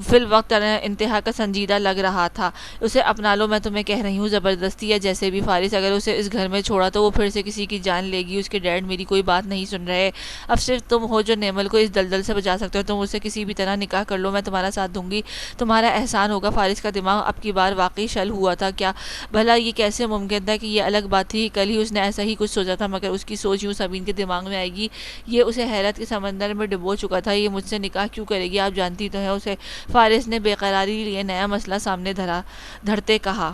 فی الوقت انتہا کا سنجیدہ لگ رہا تھا۔ اسے اپنا لو، میں تمہیں کہہ رہی ہوں، زبردستی یا جیسے بھی۔ فارس اگر اسے اس گھر میں چھوڑا تو وہ پھر سے کسی کی جان لے گی۔ اس کے ڈیڈ میری کوئی بات نہیں سن رہے۔ اب صرف تم ہو جو نیمل کو اس دلدل سے بچا سکتے ہو۔ تم اسے کسی بھی طرح نکاح کر لو، میں تمہارا ساتھ دوں گی، تمہارا احسان ہوگا۔ فارس کا دماغ اب کی بار واقعی شل ہوا تھا۔ کیا بھلا یہ کیسے ممکن تھا کہ یہ الگ بات تھی، کل ہی اس نے ایسا ہی کچھ سوچا تھا، مگر اس کی سوچ یوں سبین کے دماغ میں آئے گی، یہ اسے حیرت کے سمندر میں ڈبو چکا تھا۔ یہ مجھ سے نکاح کیوں کرے گی؟ آپ جانتی تو ہیں اسے، فارس نے بے قراری لیے نیا مسئلہ سامنے دھرتے کہا۔